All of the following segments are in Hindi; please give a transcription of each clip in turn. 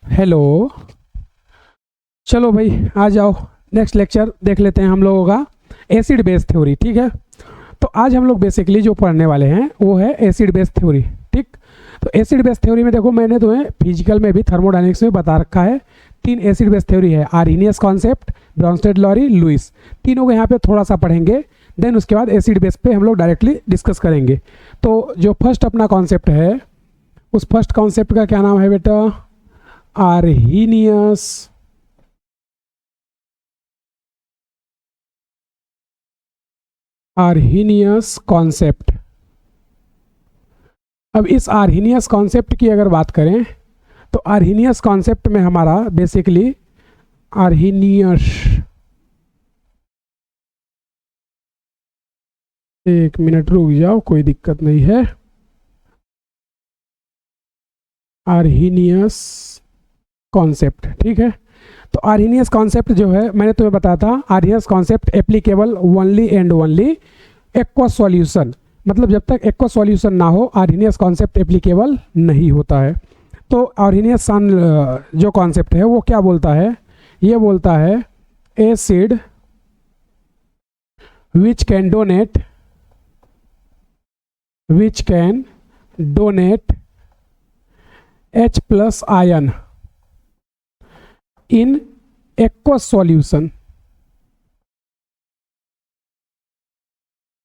हेलो। चलो भाई आ जाओ, नेक्स्ट लेक्चर देख लेते हैं हम लोगों का एसिड बेस थ्योरी। ठीक है, तो आज हम लोग बेसिकली जो पढ़ने वाले हैं वो है एसिड बेस थ्योरी। ठीक, तो एसिड बेस थ्योरी में देखो मैंने तुम्हें फिजिकल में भी थर्मोडायनेमिक्स में बता रखा है। तीन एसिड बेस थ्योरी है, Arrhenius concept, Bronsted Lowry, Lewis. तीनों को यहाँ पे थोड़ा सा पढ़ेंगे, देन उसके बाद एसिड बेस पे हम लोग डायरेक्टली डिस्कस करेंगे। तो जो फर्स्ट अपना कॉन्सेप्ट है, उस फर्स्ट कॉन्सेप्ट का क्या नाम है बेटा? Arrhenius concept. अब इस आर्हेनियस कॉन्सेप्ट की अगर बात करें तो आर्हेनियस कॉन्सेप्ट में हमारा बेसिकली आर्हेनियस, एक मिनट रुक जाओ, कोई दिक्कत नहीं है। आर्हेनियस कॉन्सेप्ट, ठीक है। तो आर्हेनियस कॉन्सेप्ट जो है मैंने तुम्हें बताया था, Arrhenius concept applicable only and only aqueous solution, मतलब जब तक एक्वस सॉल्यूशन ना हो आर्हेनियस कॉन्सेप्ट एप्लीकेबल नहीं होता है। तो आर्हेनियस जो कॉन्सेप्ट है वो क्या बोलता है? ये बोलता है acid which can donate H plus ion in aqueous solution.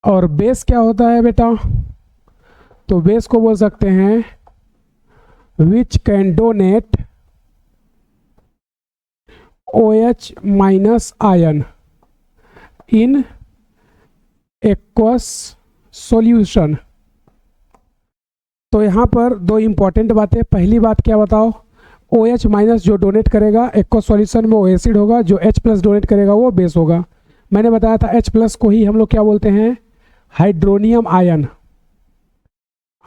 और बेस क्या होता है बेटा? तो बेस को बोल सकते हैं which can donate OH minus ion in aqueous solution. तो यहाँ पर दो इंपॉर्टेंट बातें। पहली बात क्या बताओ? OH माइनस जो डोनेट करेगा एक्वस सॉल्यूशन में वो एसिड होगा, जो H प्लस डोनेट करेगा वो बेस होगा। मैंने बताया था H प्लस को ही हम लोग क्या बोलते हैं? Hydronium ion.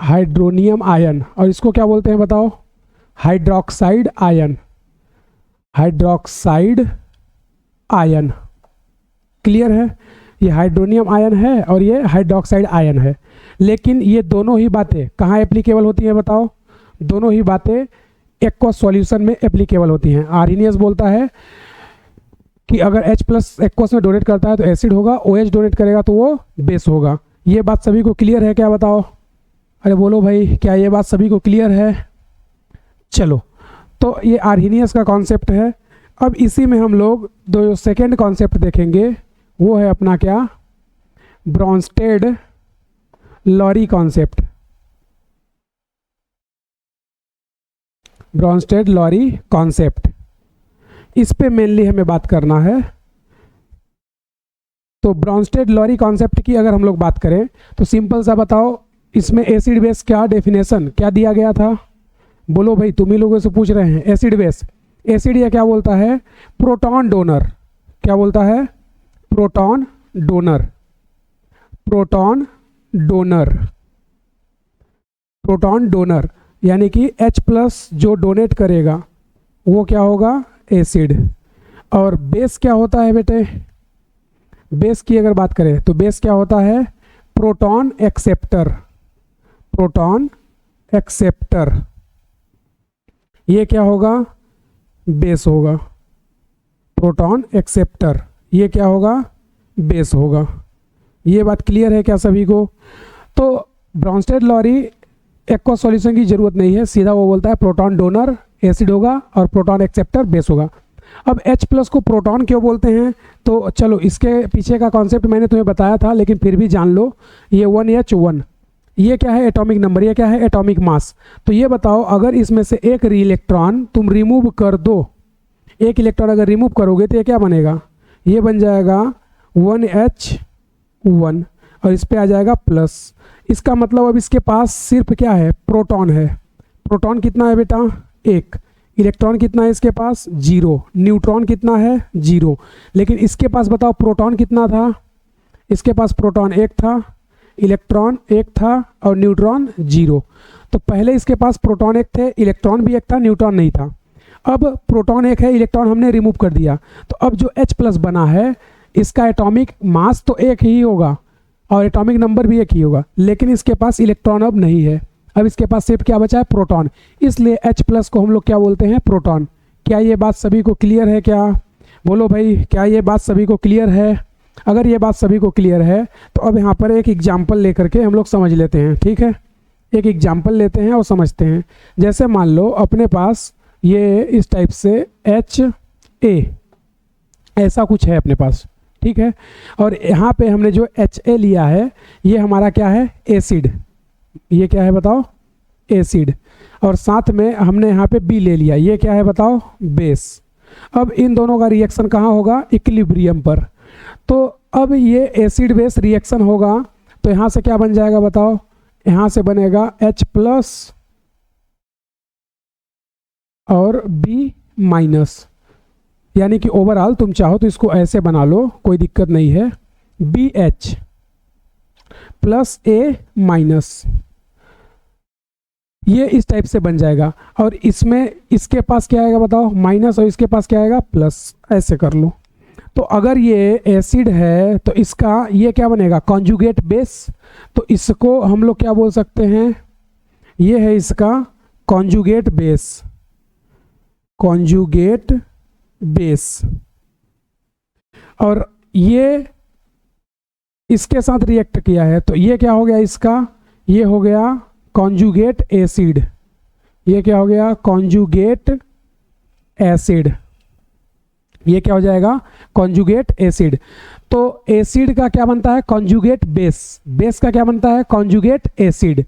Hydronium ion. और इसको क्या बोलते हैं बताओ? Hydroxide ion. Hydroxide ion, clear है? ये हाइड्रोनियम आयन है और ये हाइड्रोक्साइड आयन है। लेकिन ये दोनों ही बातें कहाँ एप्लीकेबल होती हैं बताओ? दोनों ही बातें एक्वस सॉल्यूशन में एप्लीकेबल होती हैं। आर्हेनियस बोलता है कि अगर H प्लस एक्वस में डोनेट करता है तो एसिड होगा, OH डोनेट करेगा तो वो बेस होगा। ये बात सभी को क्लियर है क्या बताओ? अरे बोलो भाई, क्या ये बात सभी को क्लियर है? चलो, तो ये आर्हेनियस का कॉन्सेप्ट है। अब इसी में हम लोग दो सेकेंड कॉन्सेप्ट देखेंगे, वो है अपना क्या? Bronsted Lowry concept. Bronsted lorry concept, इस पे मेनली हमें बात करना है। तो ब्रॉन्स्टेड लॉरी कॉन्सेप्ट की अगर हम लोग बात करें तो सिंपल सा बताओ, इसमें एसिड बेस क्या डेफिनेशन क्या दिया गया था? बोलो भाई, तुम ही लोगों से पूछ रहे हैं। एसिड बेस, एसिड ये क्या बोलता है? Proton donor. क्या बोलता है? Proton donor. Proton donor. Proton donor यानी कि H प्लस जो डोनेट करेगा वो क्या होगा? एसिड। और बेस क्या होता है बेटे? बेस की अगर बात करें तो बेस क्या होता है? Proton acceptor. प्रोटॉन एक्सेप्टर, ये क्या होगा? बेस होगा। प्रोटॉन एक्सेप्टर, ये क्या होगा? बेस होगा। ये बात क्लियर है क्या सभी को? तो ब्रॉन्स्टेड लॉरी एक्वस सॉल्यूशन की जरूरत नहीं है, सीधा वो बोलता है प्रोटॉन डोनर एसिड होगा और प्रोटॉन एक्सेप्टर बेस होगा। अब H प्लस को प्रोटॉन क्यों बोलते हैं? तो चलो इसके पीछे का कॉन्सेप्ट मैंने तुम्हें बताया था, लेकिन फिर भी जान लो। ये 1H1, ये क्या है? Atomic number. ये क्या है? Atomic mass. तो ये बताओ, अगर इसमें से एक इलेक्ट्रॉन तुम रिमूव कर दो, एक इलेक्ट्रॉन अगर रिमूव करोगे तो ये क्या बनेगा? ये बन जाएगा 1H1 और इस पे आ जाएगा प्लस। इसका मतलब अब इसके पास सिर्फ क्या है? प्रोटॉन है। प्रोटॉन कितना है बेटा? एक। इलेक्ट्रॉन कितना है इसके पास? 0। न्यूट्रॉन कितना है? 0। लेकिन इसके पास बताओ प्रोटॉन कितना था? इसके पास प्रोटॉन एक था, इलेक्ट्रॉन एक था और न्यूट्रॉन 0। तो पहले इसके पास प्रोटॉन एक थे, इलेक्ट्रॉन भी एक था, न्यूट्रॉन नहीं था। अब प्रोटॉन एक है, इलेक्ट्रॉन हमने रिमूव कर दिया, तो अब जो H प्लस बना है इसका एटॉमिक मास तो एक ही होगा और एटॉमिक नंबर भी एक ही होगा, लेकिन इसके पास इलेक्ट्रॉन अब नहीं है। अब इसके पास सिर्फ क्या बचा है, प्रोटॉन, इसलिए H प्लस को हम लोग क्या बोलते हैं, प्रोटॉन। क्या ये बात सभी को क्लियर है क्या? बोलो भाई, क्या ये बात सभी को क्लियर है? अगर ये बात सभी को क्लियर है तो अब यहाँ पर एक एग्जाम्पल लेकर के हम लोग समझ लेते हैं, ठीक है। एक एग्जाम्पल लेते हैं और समझते हैं। जैसे मान लो अपने पास ये इस टाइप से HA ऐसा कुछ है अपने पास, ठीक है। और यहाँ पे हमने जो HA लिया है ये हमारा क्या है, एसिड। ये क्या है बताओ, एसिड। और साथ में हमने यहाँ पे B ले लिया, ये क्या है बताओ, बेस। अब इन दोनों का रिएक्शन कहाँ होगा, इक्विलिब्रियम पर। तो अब ये एसिड बेस रिएक्शन होगा तो यहाँ से क्या बन जाएगा बताओ, यहाँ से बनेगा H प्लस और B माइनस, यानी कि ओवरऑल तुम चाहो तो इसको ऐसे बना लो, कोई दिक्कत नहीं है, BH प्लस A माइनस, ये इस टाइप से बन जाएगा। और इसमें इसके पास क्या आएगा बताओ, माइनस, और इसके पास क्या आएगा, प्लस। ऐसे कर लो। तो अगर ये एसिड है तो इसका ये क्या बनेगा, कॉन्जुगेट बेस। तो इसको हम लोग क्या बोल सकते हैं, ये है इसका कॉन्जुगेट बेस, कॉन्जुगेट बेस। और ये इसके साथ रिएक्ट किया है तो ये क्या हो गया इसका, ये हो गया कॉन्जुगेट एसिड। ये क्या हो गया, कॉन्जुगेट एसिड। ये क्या हो जाएगा, कॉन्जुगेट एसिड। तो एसिड का क्या बनता है, कॉन्जुगेट बेस। बेस का क्या बनता है, कॉन्जुगेट एसिड।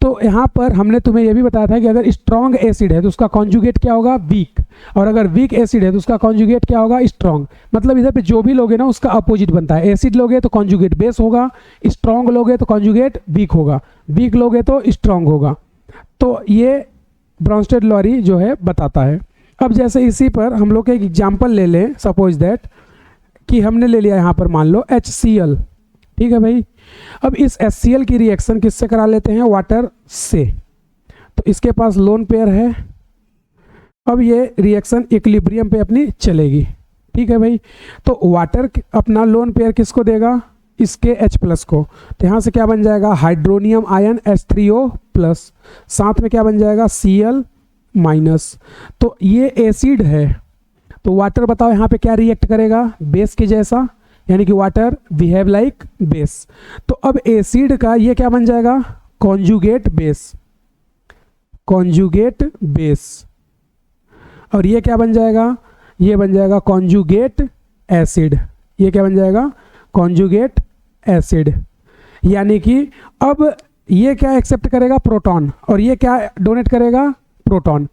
तो यहाँ पर हमने तुम्हें यह भी बताया था कि अगर स्ट्रॉन्ग एसिड है तो उसका कॉन्जुगेट क्या होगा, वीक। और अगर वीक एसिड है तो उसका कॉन्जुगेट क्या होगा, स्ट्रॉन्ग। मतलब इधर पे जो भी लोगे ना उसका अपोजिट बनता है। एसिड लोगे तो कॉन्जुगेट बेस होगा, स्ट्रॉन्ग लोगे तो कॉन्जुगेट वीक होगा, वीक लोगे तो स्ट्रॉन्ग होगा। तो ये ब्रॉन्स्टेड लॉरी जो है बताता है। अब जैसे इसी पर हम लोग एक एग्जाम्पल ले लें, सपोज दैट कि हमने ले लिया यहाँ पर मान लो HCl, ठीक है भाई। अब इस HCl की रिएक्शन किससे करा लेते हैं, वाटर से। तो इसके पास लोन पेयर है। अब ये रिएक्शन इक्विलिब्रियम पे अपनी चलेगी, ठीक है भाई। तो वाटर अपना लोन पेयर किसको देगा, इसके H प्लस को। तो यहाँ से क्या बन जाएगा, हाइड्रोनियम आयन H3O प्लस, साथ में क्या बन जाएगा, Cl माइनस। तो ये एसिड है तो वाटर बताओ यहाँ पे क्या रिएक्ट करेगा, बेस के जैसा, यानी कि वाटर बिहेव लाइक बेस। तो अब एसिड का ये क्या बन जाएगा, कॉन्जुगेट बेस, कॉन्जुगेट बेस। और ये क्या बन जाएगा, ये बन जाएगा कॉन्जुगेट एसिड। ये क्या बन जाएगा, कॉन्जुगेट एसिड। यानी कि अब ये क्या एक्सेप्ट करेगा, प्रोटॉन, और ये क्या डोनेट करेगा, प्रोटॉन।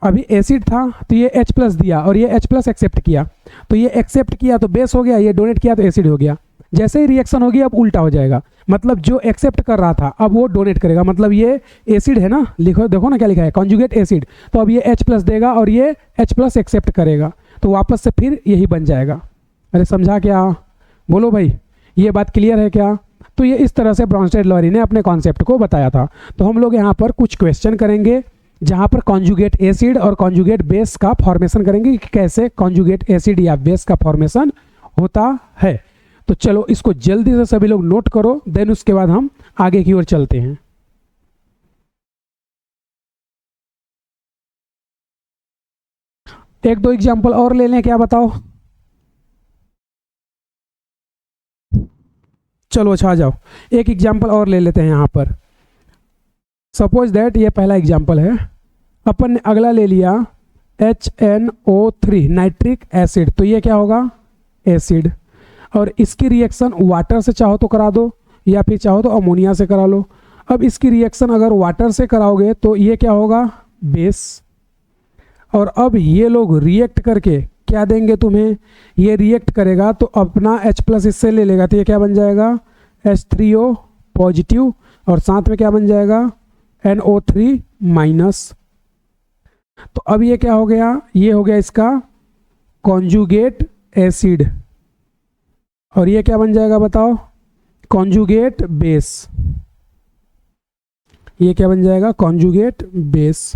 अभी एसिड था तो ये H प्लस दिया और ये H प्लस एक्सेप्ट किया, तो ये एक्सेप्ट किया तो बेस हो गया, ये डोनेट किया तो एसिड हो गया। जैसे ही रिएक्शन होगी अब उल्टा हो जाएगा, मतलब जो एक्सेप्ट कर रहा था अब वो डोनेट करेगा। मतलब ये एसिड है ना, लिखो देखो ना क्या लिखा है, कॉन्जुगेट एसिड। तो अब ये H प्लस देगा और ये H प्लस एक्सेप्ट करेगा, तो वापस से फिर यही बन जाएगा। अरे समझा क्या, बोलो भाई, ये बात क्लियर है क्या? तो ये इस तरह से ब्रॉन्स्टेड लॉरी ने अपने कॉन्सेप्ट को बताया था। तो हम लोग यहाँ पर कुछ क्वेश्चन करेंगे जहाँ पर कॉन्जुगेट एसिड और कॉन्जुगेट बेस का फॉर्मेशन करेंगे कि कैसे कॉन्जुगेट एसिड या बेस का फॉर्मेशन होता है। तो चलो इसको जल्दी से सभी लोग नोट करो, देन उसके बाद हम आगे की ओर चलते हैं। एक दो एग्जाम्पल और ले लें, क्या बताओ? चलो अच्छा आ जाओ, एक एग्जाम्पल और ले लेते हैं यहाँ पर। सपोज दैट ये पहला एग्जाम्पल है, अपन ने अगला ले लिया HNO3 नाइट्रिक एसिड। तो ये क्या होगा, एसिड। और इसकी रिएक्शन वाटर से चाहो तो करा दो या फिर चाहो तो अमोनिया से करा लो। अब इसकी रिएक्शन अगर वाटर से कराओगे तो ये क्या होगा, बेस। और अब ये लोग रिएक्ट करके क्या देंगे तुम्हें, ये रिएक्ट करेगा तो अपना H प्लस इससे ले लेगा, तो ये क्या बन जाएगा, H3O पॉजिटिव, और साथ में क्या बन जाएगा, NO3 माइनस। तो अब ये क्या हो गया, ये हो गया इसका कॉन्जुगेट एसिड। और ये क्या बन जाएगा बताओ, कॉन्जुगेट बेस। ये क्या बन जाएगा, कॉन्जुगेट बेस।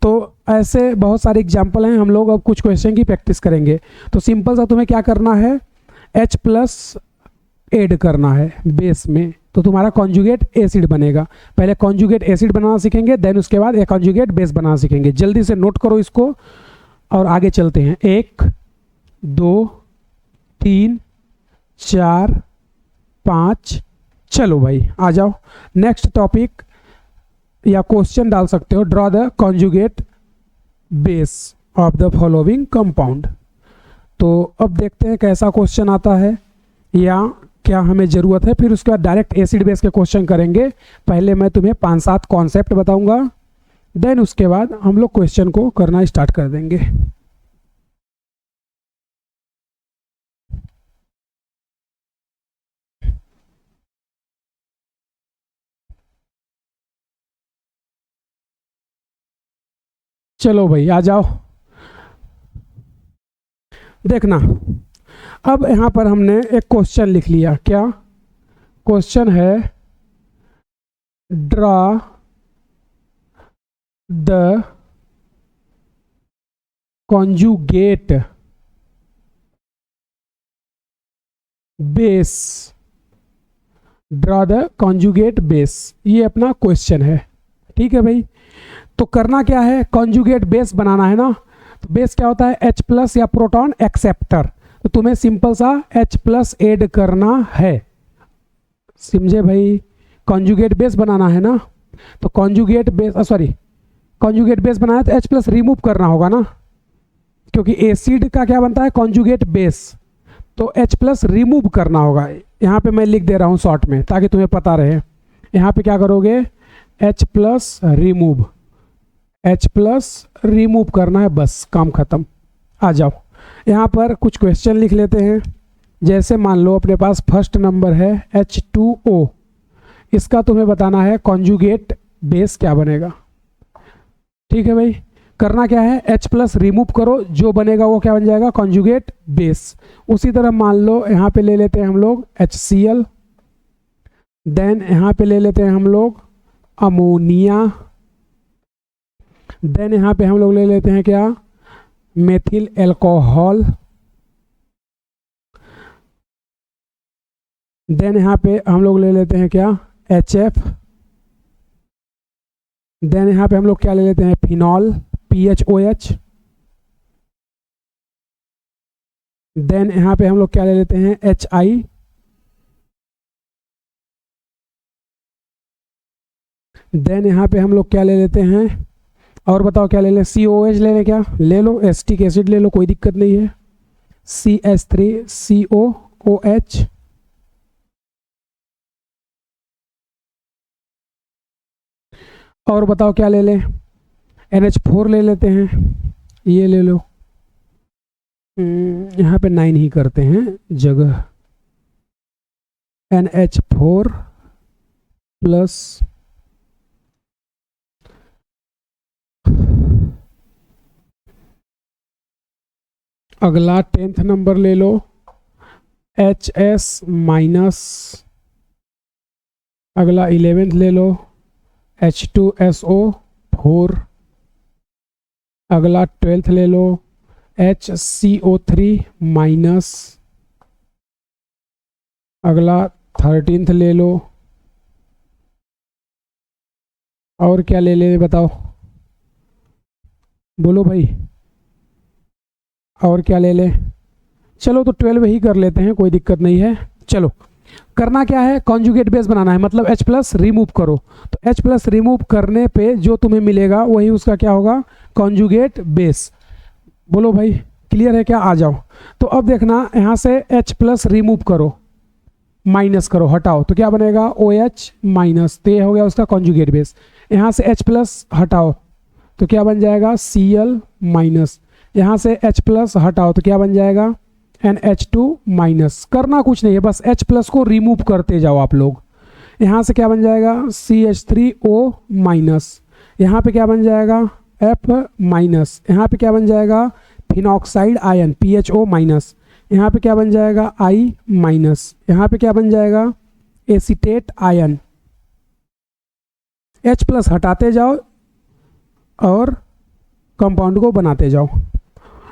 तो ऐसे बहुत सारे एग्जाम्पल हैं, हम लोग अब कुछ क्वेश्चन की प्रैक्टिस करेंगे। तो सिंपल सा तुम्हें क्या करना है, H प्लस ऐड करना है बेस में, तो तुम्हारा कॉन्जुगेट एसिड बनेगा। पहले कॉन्जुगेट एसिड बनाना सीखेंगे, देन उसके बाद एक कॉन्जुगेट बेस बनाना सीखेंगे। जल्दी से नोट करो इसको और आगे चलते हैं। 1 2 3 4 5, चलो भाई आ जाओ। नेक्स्ट टॉपिक या क्वेश्चन डाल सकते हो, draw the conjugate base of the following compound. तो अब देखते हैं कैसा क्वेश्चन आता है या क्या हमें ज़रूरत है, फिर उसके बाद डायरेक्ट एसिड बेस के क्वेश्चन करेंगे। पहले मैं तुम्हें 5-7 कॉन्सेप्ट बताऊंगा, देन उसके बाद हम लोग क्वेश्चन को करना स्टार्ट कर देंगे। चलो भाई आ जाओ। देखना, अब यहाँ पर हमने एक क्वेश्चन लिख लिया। क्या क्वेश्चन है? Draw the conjugate base, draw the conjugate base, ये अपना क्वेश्चन है। ठीक है भाई, तो करना क्या है? कॉन्जुगेट बेस बनाना है ना। तो बेस क्या होता है? H+ या प्रोटॉन एक्सेप्टर। तो तुम्हें सिंपल सा H+ ऐड करना है, समझे भाई? कॉन्जुगेट बेस बनाना है ना, तो कॉन्जुगेट बेस कॉन्जुगेट बेस बनाना है तो H+ रिमूव करना होगा ना, क्योंकि एसिड का क्या बनता है? Conjugate base. तो H+ रिमूव करना होगा। यहाँ पे मैं लिख दे रहा हूँ शॉर्ट में ताकि तुम्हें पता रहे। यहाँ पे क्या करोगे? H+ रिमूव, H+ रिमूव करना है, बस काम खत्म। आ जाओ, यहाँ पर कुछ क्वेश्चन लिख लेते हैं। जैसे मान लो अपने पास फर्स्ट नंबर है H2O, इसका तुम्हें बताना है कॉन्जुगेट बेस क्या बनेगा। ठीक है भाई, करना क्या है? H+ रिमूव करो, जो बनेगा वो क्या बन जाएगा? Conjugate base. उसी तरह मान लो यहाँ पे ले लेते हैं हम लोग HCl, देन यहाँ पे ले लेते हैं हम लोग अमोनिया, देन यहाँ पे हम लोग ले लेते हैं क्या? मेथिल एल्कोहल, देन यहाँ पे हम लोग ले लेते हैं क्या? HF, देन यहाँ पे हम लोग क्या ले लेते हैं? फिनॉल PHOH, देन यहाँ पे हम लोग क्या ले लेते हैं? HI, देन यहाँ पे हम लोग क्या ले लेते हैं? और बताओ क्या ले लें? COH ले लें क्या? ले लो, एसिटिक एसिड ले लो, कोई दिक्कत नहीं है। CH3COOH, और बताओ क्या ले लें? NH4 ले लेते हैं, ये ले लो। यहाँ पे 9 ही करते हैं जगह, NH4 प्लस अगला 10th नंबर ले लो HS-, अगला 11th ले लो H2SO4, अगला 12th ले लो HCO3-, अगला 13th ले लो, और क्या ले ले बताओ, बोलो भाई, और क्या ले ले? चलो तो 12 ही कर लेते हैं, कोई दिक्कत नहीं है। चलो, करना क्या है? कॉन्जुगेट बेस बनाना है, मतलब H+ रिमूव करो। तो H+ रिमूव करने पे जो तुम्हें मिलेगा वही उसका क्या होगा? Conjugate base. बोलो भाई, क्लियर है क्या? आ जाओ। तो अब देखना, यहाँ से H+ रिमूव करो, माइनस करो, हटाओ, तो क्या बनेगा? OH-, तो ये हो गया उसका कॉन्जुगेट बेस। यहाँ से H+ हटाओ तो क्या बन जाएगा? Cl-। यहाँ से H+ हटाओ तो क्या बन जाएगा? NH2-। करना कुछ नहीं है, बस H+ को रिमूव करते जाओ आप लोग। यहाँ से क्या बन जाएगा? CH3O-। यहाँ पे क्या बन जाएगा? F-। यहाँ पे क्या बन जाएगा? Phenoxide ion PHO-। यहाँ पे क्या बन जाएगा? I-। यहाँ पे क्या बन जाएगा? Acetate ion. H+ हटाते जाओ और कंपाउंड को बनाते जाओ।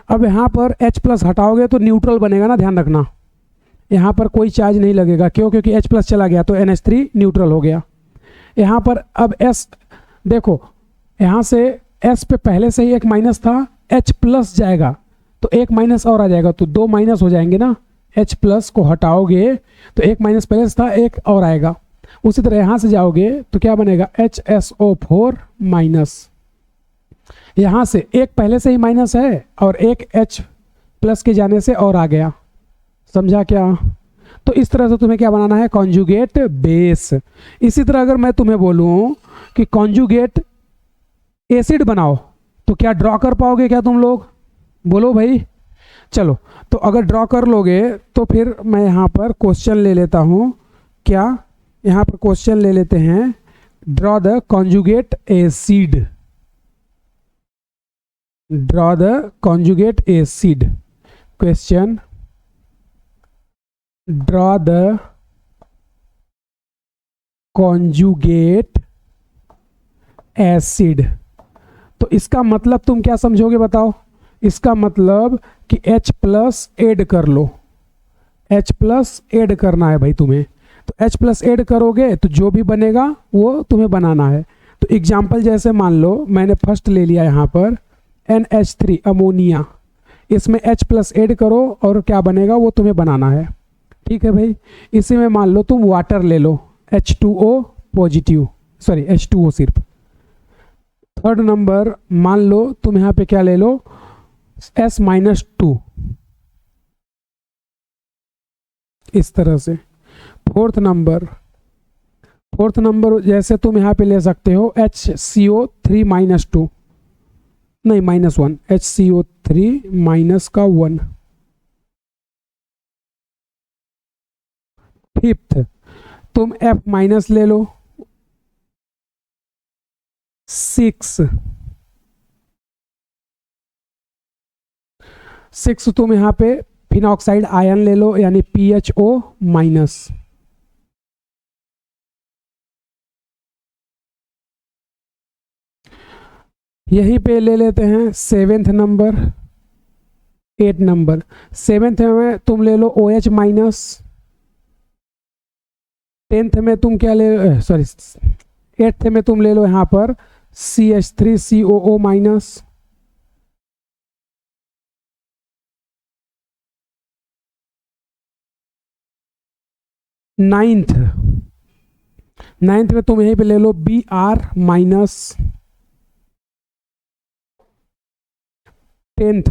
अब यहाँ पर H+ हटाओगे तो न्यूट्रल बनेगा ना, ध्यान रखना। यहाँ पर कोई चार्ज नहीं लगेगा, क्यों? क्योंकि H प्लस चला गया तो NH3 न्यूट्रल हो गया। यहाँ पर अब S देखो, यहाँ से S पे पहले से ही एक माइनस था, H प्लस जाएगा तो एक माइनस और आ जाएगा, तो दो माइनस हो जाएंगे ना। H प्लस को हटाओगे तो एक माइनस पहले से था, एक और आएगा। उसी तरह यहाँ से जाओगे तो क्या बनेगा, HSO4 माइनस। यहाँ से एक पहले से ही माइनस है और एक H प्लस के जाने से और आ गया, समझा क्या? तो इस तरह से तुम्हें क्या बनाना है, कॉन्जुगेट बेस। इसी तरह अगर मैं तुम्हें बोलूँ कि कॉन्जुगेट एसिड बनाओ तो क्या ड्रॉ कर पाओगे क्या तुम लोग? बोलो भाई। चलो, तो अगर ड्रॉ कर लोगे तो फिर मैं यहाँ पर क्वेश्चन ले लेता हूँ। क्या? यहाँ पर क्वेश्चन ले लेते हैं, draw the conjugate acid. Draw the conjugate acid. Question, draw the conjugate acid. तो इसका मतलब तुम क्या समझोगे बताओ? इसका मतलब कि H प्लस ऐड कर लो, H प्लस ऐड करना है भाई तुम्हें। तो H प्लस ऐड करोगे तो जो भी बनेगा वो तुम्हें बनाना है। तो एग्जाम्पल जैसे मान लो मैंने फर्स्ट ले लिया यहाँ पर NH3 अमोनिया, इसमें H प्लस ऐड करो और क्या बनेगा वो तुम्हें बनाना है। ठीक है भाई। इसी में मान लो तुम वाटर ले लो, H2O पॉजिटिव, सॉरी H2O सिर्फ। थर्ड नंबर मान लो तुम यहाँ पे क्या ले लो, S-2, इस तरह से। फोर्थ नंबर जैसे तुम यहाँ पे ले सकते हो HCO3 -2, नहीं -1, HCO3 माइनस का 1। फिफ्थ तुम F माइनस ले लो, 6 तुम यहाँ पे फिनॉक्साइड आयन ले लो, यानी PHO माइनस। यहीं पे ले लेते हैं सेवेंथ नंबर, 8 नंबर। सेवेंथ में तुम ले लो OH माइनस। 10th में तुम क्या ले, सॉरी 8th में तुम ले लो यहाँ पर CH3COO माइनस। नाइन्थ में तुम यहीं पे ले लो Br माइनस। 10th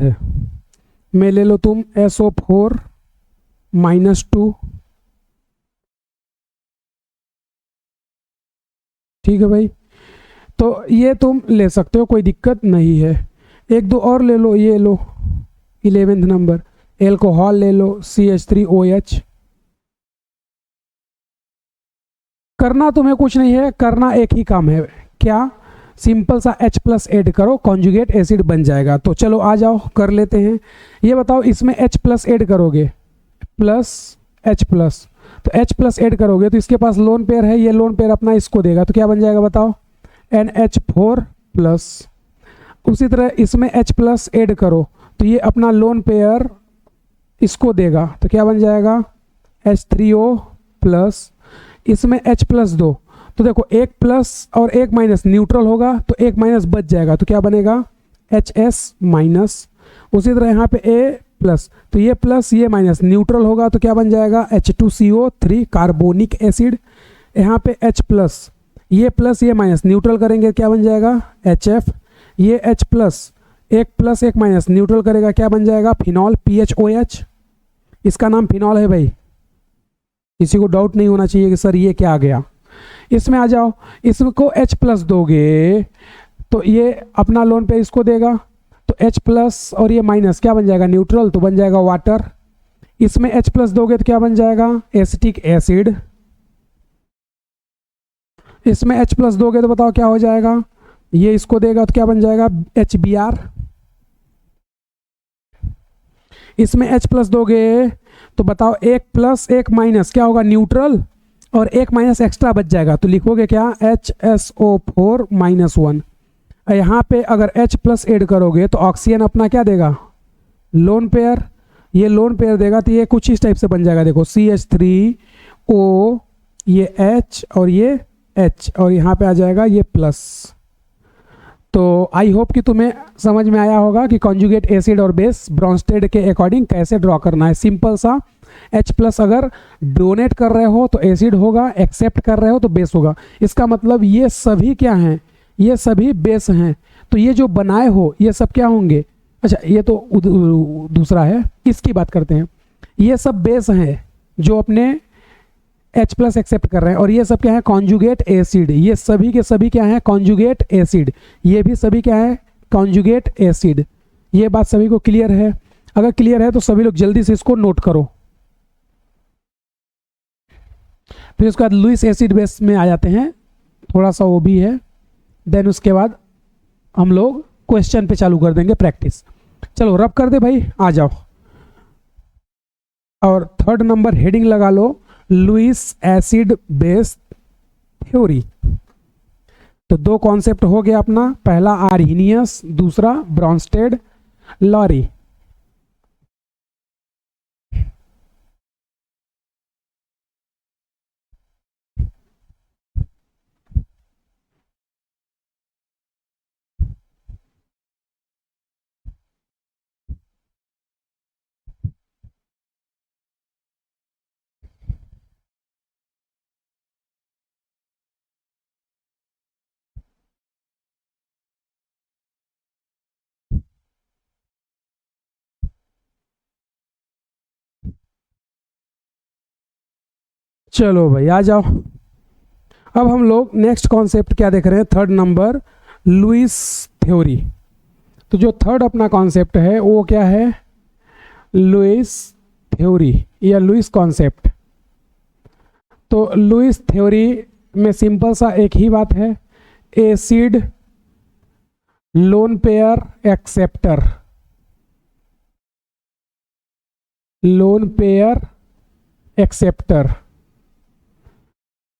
में ले लो तुम SO4 -2। ठीक है भाई। तो ये तुम ले सकते हो, कोई दिक्कत नहीं है। एक दो और ले लो, ये लो 11th नंबर, एल्कोहल ले लो CH3OH। करना तुम्हें कुछ नहीं है, करना एक ही काम है, क्या? सिंपल सा H प्लस ऐड करो, कॉन्जुगेट एसिड बन जाएगा। तो चलो आ जाओ कर लेते हैं। ये बताओ इसमें H प्लस ऐड करोगे, प्लस H प्लस, तो H प्लस ऐड करोगे तो इसके पास लोन पेयर है, ये लोन पेयर अपना इसको देगा, तो क्या बन जाएगा बताओ, NH4 प्लस। उसी तरह इसमें H प्लस ऐड करो तो ये अपना लोन पेयर इसको देगा, तो क्या बन जाएगा, H3O प्लस। इसमें H प्लस दो तो देखो एक प्लस और एक माइनस न्यूट्रल होगा, तो एक माइनस बच जाएगा, तो क्या बनेगा, HS माइनस। उसी तरह यहाँ पे A प्लस, तो ये प्लस ये माइनस न्यूट्रल होगा, तो क्या बन जाएगा, H2CO3 कार्बोनिक एसिड। यहाँ पे H प्लस, ये प्लस ये माइनस न्यूट्रल करेंगे, क्या बन जाएगा, HF। ये H प्लस एक माइनस न्यूट्रल करेगा, क्या बन जाएगा, फिनॉल PHOH। इसका नाम फिनॉल है भाई, किसी को डाउट नहीं होना चाहिए कि सर ये क्या आ गया। इसमें आ जाओ, इसको H प्लस दोगे तो ये अपना लोन पे इसको देगा, तो H प्लस और ये माइनस क्या बन जाएगा, न्यूट्रल, तो बन जाएगा वाटर। इसमें H प्लस दोगे तो क्या बन जाएगा, एसिटिक एसिड। इसमें H प्लस दोगे तो बताओ क्या हो जाएगा, ये इसको देगा तो क्या बन जाएगा, HBr। इसमें H प्लस दोगे तो बताओ एक प्लस एक माइनस क्या होगा, न्यूट्रल, और एक माइनस एक्स्ट्रा बच जाएगा, तो लिखोगे क्या, HSO4 -1। यहाँ पे अगर H प्लस ऐड करोगे तो ऑक्सीजन अपना क्या देगा, लोन पेयर, ये लोन पेयर देगा तो ये कुछ इस टाइप से बन जाएगा। देखो CH3O, ये H और ये H, और यहाँ पे आ जाएगा ये प्लस। तो आई होप कि तुम्हें समझ में आया होगा कि कॉन्जुगेट एसिड और बेस ब्रॉन्स्टेड के अकॉर्डिंग कैसे ड्रॉ करना है। सिंपल सा, H+ अगर डोनेट कर रहे हो तो एसिड होगा, एक्सेप्ट कर रहे हो तो बेस होगा। इसका मतलब ये सभी क्या हैं, ये सभी बेस हैं। तो ये जो बनाए हो ये सब क्या होंगे, अच्छा ये तो दूसरा है, इसकी बात करते हैं। ये सब बेस हैं जो अपने H+ एक्सेप्ट कर रहे हैं, और ये सब क्या है, कॉन्जुगेट एसिड। ये सभी के सभी क्या हैं, कॉन्जुगेट एसिड। ये भी सभी क्या है, कॉन्जुगेट एसिड। ये बात सभी को क्लियर है? अगर क्लियर है तो सभी लोग जल्दी से इसको नोट करो। फिर उसके बाद लुईस एसिड बेस में आ जाते हैं, थोड़ा सा वो भी है। देन उसके बाद हम लोग क्वेश्चन पे चालू कर देंगे प्रैक्टिस। चलो रब कर दे भाई, आ जाओ। और 3rd नंबर हेडिंग लगा लो, लुईस एसिड बेस थ्योरी। तो 2 कॉन्सेप्ट हो गया अपना, पहला आर्हीनियस, दूसरा ब्रॉन्स्टेड लॉरी। चलो भाई आ जाओ। अब हम लोग नेक्स्ट कॉन्सेप्ट क्या देख रहे हैं, 3rd नंबर लुईस थ्योरी। तो जो 3rd अपना कॉन्सेप्ट है वो क्या है, लुईस थ्योरी या लुईस कॉन्सेप्ट। तो लुईस थ्योरी में सिंपल सा एक ही बात है, acid lone pair acceptor, lone pair acceptor,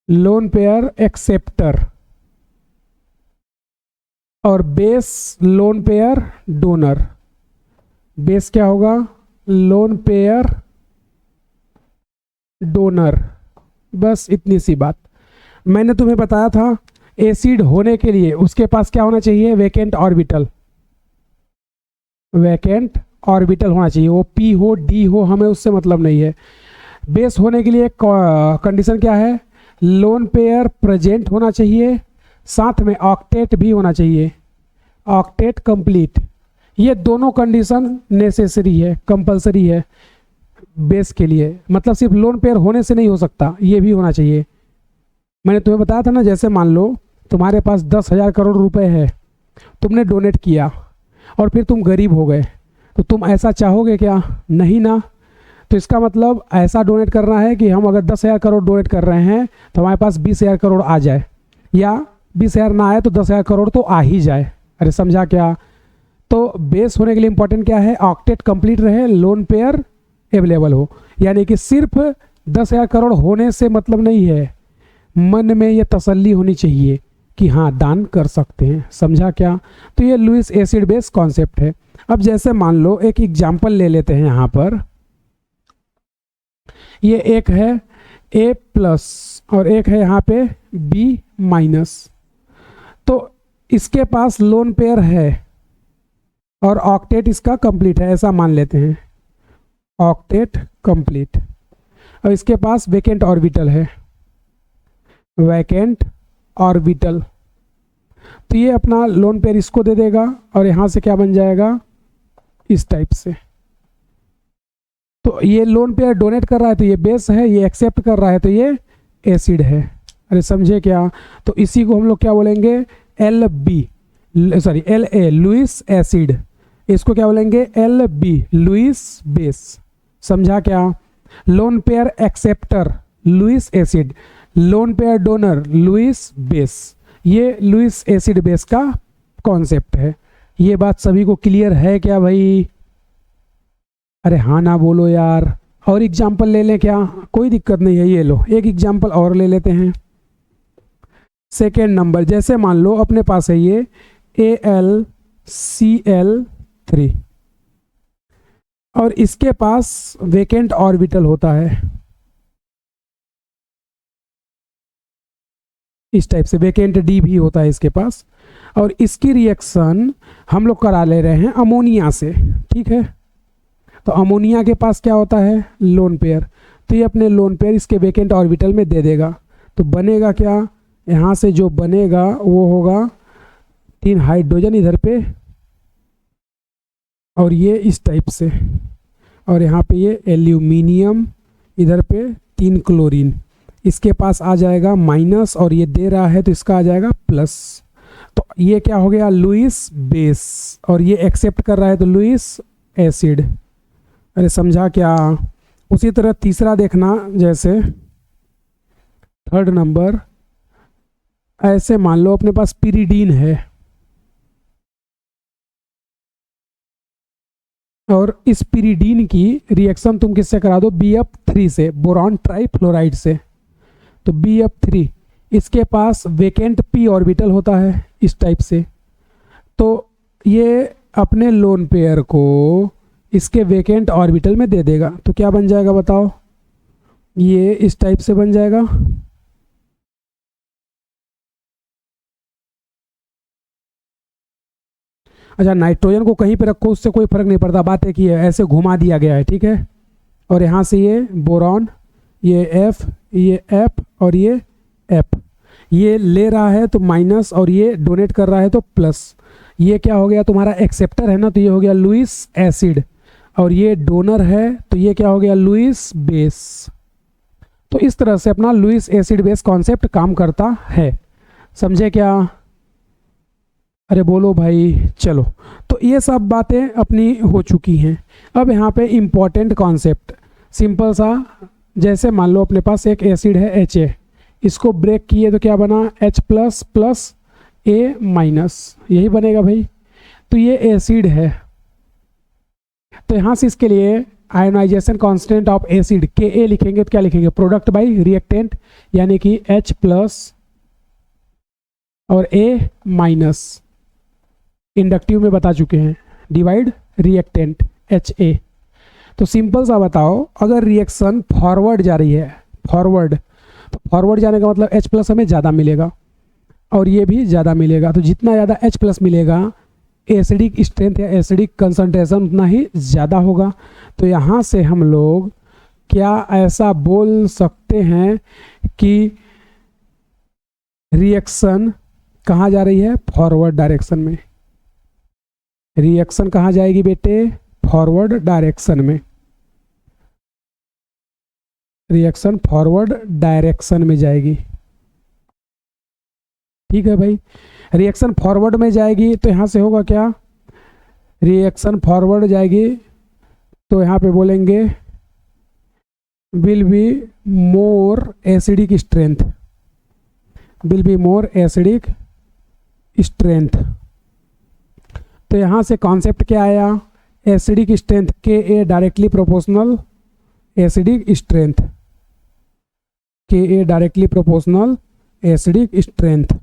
lone pair acceptor, और base lone pair donor. Base क्या होगा, लोन पेयर डोनर। बस इतनी सी बात। मैंने तुम्हें बताया था एसिड होने के लिए उसके पास क्या होना चाहिए, वैकेंट ऑर्बिटल, वैकेंट ऑर्बिटल होना चाहिए। वो P हो D हो हमें उससे मतलब नहीं है। बेस होने के लिए कंडीशन क्या है, लोन पेयर प्रेजेंट होना चाहिए, साथ में ऑक्टेट भी होना चाहिए, ऑक्टेट कंप्लीट। ये दोनों कंडीशन नेसेसरी है, कंपलसरी है बेस के लिए। मतलब सिर्फ लोन पेयर होने से नहीं हो सकता, ये भी होना चाहिए। मैंने तुम्हें बताया था ना, जैसे मान लो तुम्हारे पास 10,000 करोड़ रुपए है, तुमने डोनेट किया और फिर तुम गरीब हो गए, तो तुम ऐसा चाहोगे क्या, नहीं ना। तो इसका मतलब ऐसा डोनेट करना है कि हम अगर 10,000 करोड़ डोनेट कर रहे हैं तो हमारे पास 20,000 करोड़ आ जाए, या 20,000 ना आए तो 10,000 करोड़ तो आ ही जाए। अरे समझा क्या। तो बेस होने के लिए इंपॉर्टेंट क्या है, ऑक्टेट कंप्लीट रहे, लोन पेयर अवेलेबल हो। यानी कि सिर्फ 10,000 करोड़ होने से मतलब नहीं है, मन में ये तसल्ली होनी चाहिए कि हाँ दान कर सकते हैं। समझा क्या। तो ये लुईस एसिड बेस कॉन्सेप्ट है। अब जैसे मान लो एक एग्जाम्पल ले लेते हैं यहाँ पर, ये एक है A+ और एक है यहाँ पे B-। तो इसके पास लोन पेयर है और ऑक्टेट इसका कंप्लीट है, ऐसा मान लेते हैं, ऑक्टेट कंप्लीट। और इसके पास वैकेंट ऑर्बिटल है, वैकेंट ऑर्बिटल। तो ये अपना लोन पेयर इसको दे देगा और यहाँ से क्या बन जाएगा, इस टाइप से। तो ये लोन पेयर डोनेट कर रहा है तो ये बेस है, ये एक्सेप्ट कर रहा है तो ये एसिड है। अरे समझे क्या। तो इसी को हम लोग क्या बोलेंगे, La लुईस एसिड। इसको क्या बोलेंगे, Lb लुईस बेस। समझा क्या। Lone pair acceptor Lewis acid, lone pair donor Lewis base. ये लुईस एसिड बेस का कॉन्सेप्ट है। ये बात सभी को क्लियर है क्या भाई। अरे हाँ ना बोलो यार। और एग्जाम्पल ले लें क्या, कोई दिक्कत नहीं है। ये लो एक एग्जाम्पल और ले लेते हैं। 2nd नंबर, जैसे मान लो अपने पास है ये AlCl3, और इसके पास वेकेंट ऑर्बिटल होता है, इस टाइप से वेकेंट डी भी होता है इसके पास। और इसकी रिएक्शन हम लोग करा ले रहे हैं अमोनिया से, ठीक है। तो अमोनिया के पास क्या होता है, लोन पेयर, तो ये अपने लोन पेयर इसके वेकेंट ऑर्बिटल में दे देगा। तो बनेगा क्या, यहाँ से जो बनेगा वो होगा 3 हाइड्रोजन इधर पे और ये इस टाइप से, और यहाँ पे ये एल्यूमिनियम, इधर पे 3 क्लोरीन, इसके पास आ जाएगा माइनस और ये दे रहा है तो इसका आ जाएगा प्लस। तो ये क्या हो गया, लुईस बेस, और ये एक्सेप्ट कर रहा है तो लुईस एसिड। अरे समझा क्या। उसी तरह तीसरा देखना, जैसे 3rd नंबर, ऐसे मान लो अपने पास पिरीडीन है और इस पिरीडीन की रिएक्शन तुम किससे करा दो, BF3 से, बोरॉन ट्राइफ्लोराइड से। तो BF3 इसके पास वेकेंट p ऑर्बिटल होता है इस टाइप से, तो ये अपने लोन पेयर को इसके वेकेंट ऑर्बिटल में दे देगा। तो क्या बन जाएगा बताओ, ये इस टाइप से बन जाएगा। अच्छा, नाइट्रोजन को कहीं पे रखो उससे कोई फर्क नहीं पड़ता, बात एक ही है, ऐसे घुमा दिया गया है, ठीक है। और यहाँ से ये बोरॉन, ये F, ये F और ये F, ये ले रहा है तो माइनस और ये डोनेट कर रहा है तो प्लस। ये क्या हो गया, तुम्हारा एक्सेप्टर है ना, तो ये हो गया लुईस एसिड, और ये डोनर है तो ये क्या हो गया, लुईस बेस। तो इस तरह से अपना लुईस एसिड बेस कॉन्सेप्ट काम करता है, समझे क्या। अरे बोलो भाई। चलो, तो ये सब बातें अपनी हो चुकी हैं। अब यहाँ पे इम्पॉर्टेंट कॉन्सेप्ट सिंपल सा, जैसे मान लो अपने पास एक एसिड है HA, इसको ब्रेक किए तो क्या बना, H plus plus A minus, यही बनेगा भाई। तो ये एसिड है, तो यहाँ से इसके लिए ionization constant of acid Ka लिखेंगे तो क्या लिखेंगे, प्रोडक्ट बाई रिएक्टेंट, यानी कि H प्लस और A माइनस, इंडक्टिव में बता चुके हैं, डिवाइड रिएक्टेंट HA। तो सिंपल सा बताओ, अगर रिएक्शन फॉरवर्ड जा रही है, फॉरवर्ड, तो फॉरवर्ड जाने का मतलब H प्लस हमें ज़्यादा मिलेगा और ये भी ज़्यादा मिलेगा। तो जितना ज़्यादा H प्लस मिलेगा, एसिडिक स्ट्रेंथ या एसिडिक कंसंट्रेशन उतना ही ज़्यादा होगा। तो यहाँ से हम लोग क्या ऐसा बोल सकते हैं कि रिएक्शन कहाँ जा रही है, फॉरवर्ड डायरेक्शन में। रिएक्शन कहाँ जाएगी बेटे, फॉरवर्ड डायरेक्शन में। रिएक्शन फॉरवर्ड डायरेक्शन में जाएगी, ठीक है भाई। रिएक्शन फॉरवर्ड में जाएगी तो यहाँ से होगा क्या, रिएक्शन फॉरवर्ड जाएगी तो यहाँ पे बोलेंगे will be more acidic strength, will be more acidic strength. तो यहाँ से कॉन्सेप्ट क्या आया, acidic strength Ka directly proportional acidic strength, Ka directly proportional acidic strength,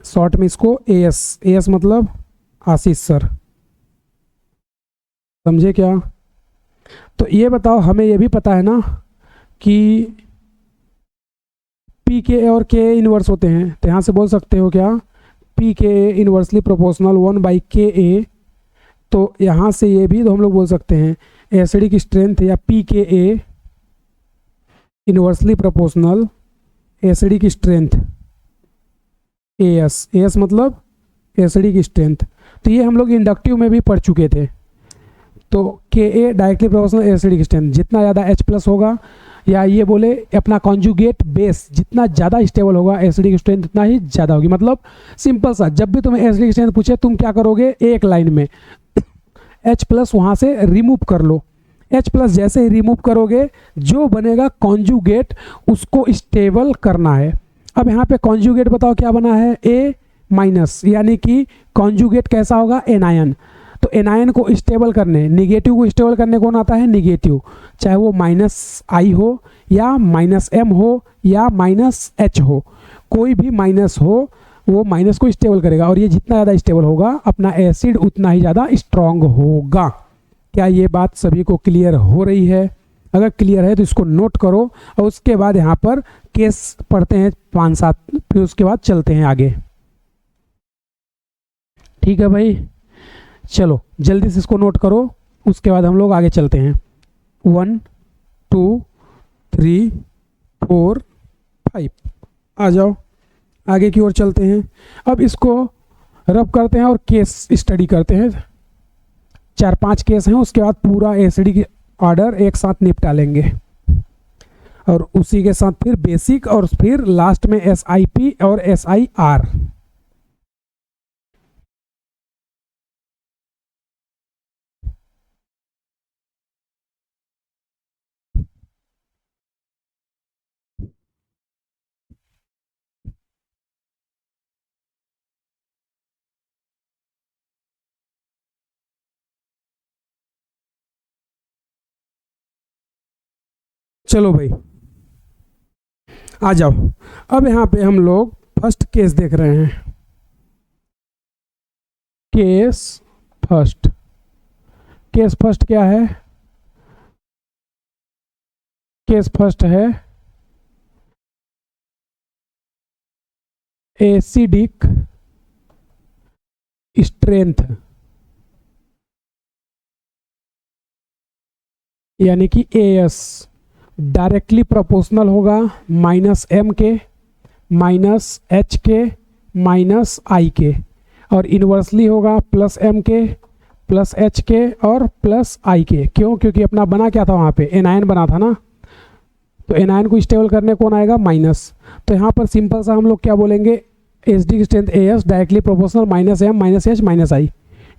short में इसको AS मतलब आशीष सर, समझे क्या। तो ये बताओ, हमें ये भी पता है ना कि PK और Ka इनवर्स होते हैं, तो यहाँ से बोल सकते हो क्या, PK इनवर्सली प्रोपोर्शनल 1/Ka। तो यहाँ से ये भी तो हम लोग बोल सकते हैं एसिडिक स्ट्रेंथ या PKa inversely proportional acidic strength AS मतलब एसिडिक स्ट्रेंथ। तो ये हम लोग इंडक्टिव में भी पढ़ चुके थे। तो Ka directly proportional acidic strength, जितना ज़्यादा H प्लस होगा, या ये बोले अपना कॉन्जुगेट बेस जितना ज़्यादा स्टेबल होगा, एसिडिक स्ट्रेंथ उतना ही ज़्यादा होगी। मतलब सिंपल सा, जब भी तुम्हें एसिडिक स्ट्रेंथ पूछे तुम क्या करोगे, एक लाइन में H प्लस वहाँ से रिमूव कर लो। H प्लस जैसे ही रिमूव करोगे, जो बनेगा कॉन्जुगेट उसको स्टेबल करना है। अब यहाँ पे कॉन्जुगेट बताओ क्या बना है, A माइनस, यानी कि कॉन्जुगेट कैसा होगा, एनायन। तो एनायन को स्टेबल करने, निगेटिव को स्टेबल करने कौन आता है, निगेटिव, चाहे वो -I हो या -M हो या -H हो, कोई भी माइनस हो वो माइनस को स्टेबल करेगा, और ये जितना ज़्यादा स्टेबल होगा अपना एसिड उतना ही ज़्यादा स्ट्रांग होगा। क्या ये बात सभी को क्लियर हो रही है? अगर क्लियर है तो इसको नोट करो, और उसके बाद यहाँ पर केस पढ़ते हैं 5-7, फिर उसके बाद चलते हैं आगे। ठीक है भाई, चलो जल्दी से इसको नोट करो, उसके बाद हम लोग आगे चलते हैं। 1 2 3 4 5, आ जाओ आगे की ओर चलते हैं। अब इसको रब करते हैं और केस स्टडी करते हैं। 4-5 केस हैं, उसके बाद पूरा एसिड की ऑर्डर एक साथ निपटा लेंगे, और उसी के साथ फिर बेसिक, और फिर लास्ट में SIP और SIR। चलो भाई आ जाओ। अब यहाँ पे हम लोग फर्स्ट केस देख रहे हैं। केस फर्स्ट, केस फर्स्ट क्या है? केस फर्स्ट है एसिडिक स्ट्रेंथ, यानी कि AS डायरेक्टली प्रोपोर्शनल होगा -m के -h के -i के, और इन्वर्सली होगा +m के +h के और +i के। क्यों? क्योंकि अपना बना क्या था वहाँ पे, एनायन बना था ना, तो एनायन को स्टेबल करने कौन आएगा? माइनस। तो यहाँ पर सिंपल सा हम लोग क्या बोलेंगे, acidic strength AS directly proportional -m -h -i,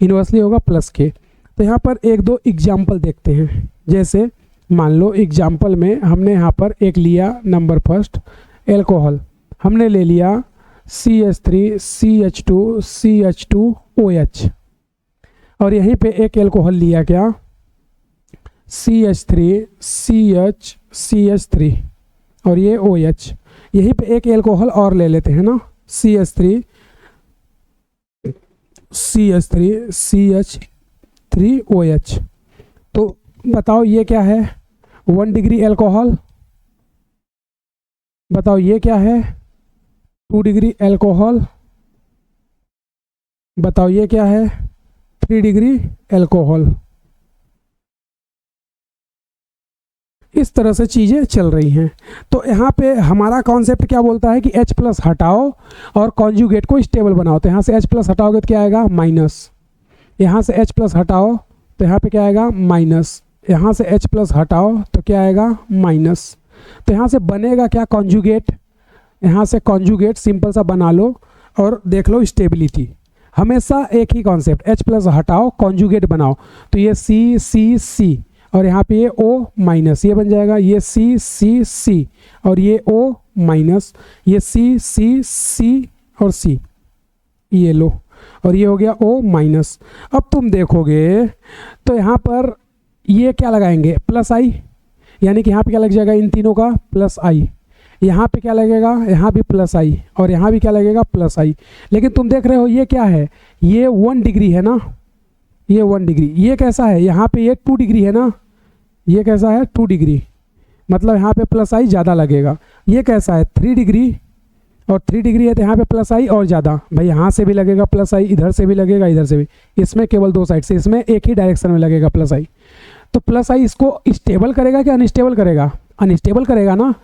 inversely होगा +k। तो यहाँ पर 1-2 एग्जाम्पल देखते हैं। जैसे मान लो एग्जाम्पल में हमने यहाँ पर एक लिया नंबर फर्स्ट एल्कोहल, हमने ले लिया CH3 CH2 CH2OH, और यहीं पे एक एल्कोहल लिया क्या, CH3 CH CH3 और ये OH। यहीं पे एक एल्कोहल और ले लेते हैं ना, CH3 CH3OH। तो बताओ ये क्या है? 1 डिग्री एल्कोहल। बताओ ये क्या है? 2 डिग्री एल्कोहल। बताओ ये क्या है? 3 डिग्री एल्कोहल। इस तरह से चीज़ें चल रही हैं। तो यहाँ पे हमारा कॉन्सेप्ट क्या बोलता है कि H+ हटाओ और कॉन्जुगेट को स्टेबल बनाओ। तो यहाँ से H+ हटाओगे तो क्या आएगा? माइनस। यहाँ से H+ हटाओ तो यहाँ पे क्या आएगा? माइनस। यहाँ से H+ हटाओ तो क्या आएगा? माइनस। तो यहाँ से बनेगा क्या? कॉन्जुगेट। यहाँ से कॉन्जुगेट सिंपल सा बना लो और देख लो स्टेबिलिटी। हमेशा एक ही कॉन्सेप्ट, H+ हटाओ कॉन्जुगेट बनाओ। तो ये C और यहाँ पे ये O-, ये बन जाएगा, ये C और ये O-, ये C और C, ये लो, और ये हो गया O-। अब तुम देखोगे तो यहाँ पर ये क्या लगाएंगे? +i, यानी कि यहाँ पे क्या लग जाएगा? इन तीनों का +i। यहाँ पे क्या लगेगा? यहाँ भी +i, और यहाँ भी क्या लगेगा? +i। लेकिन तुम देख रहे हो ये क्या है? ये 1 डिग्री है ना, ये 1 डिग्री। ये कैसा है? यहाँ पे ये 2 डिग्री है ना, ये कैसा है? 2 डिग्री, मतलब यहाँ पे +i ज़्यादा लगेगा। ये कैसा है? 3 डिग्री, और 3 डिग्री है तो यहाँ पे +i और ज़्यादा। भाई यहाँ से भी लगेगा +i, इधर से भी लगेगा, इधर से भी। इसमें केवल 2 साइड से, इसमें एक ही डायरेक्शन में लगेगा +i। तो +i इसको स्टेबल करेगा कि अनस्टेबल करेगा? अनस्टेबल करेगा ना।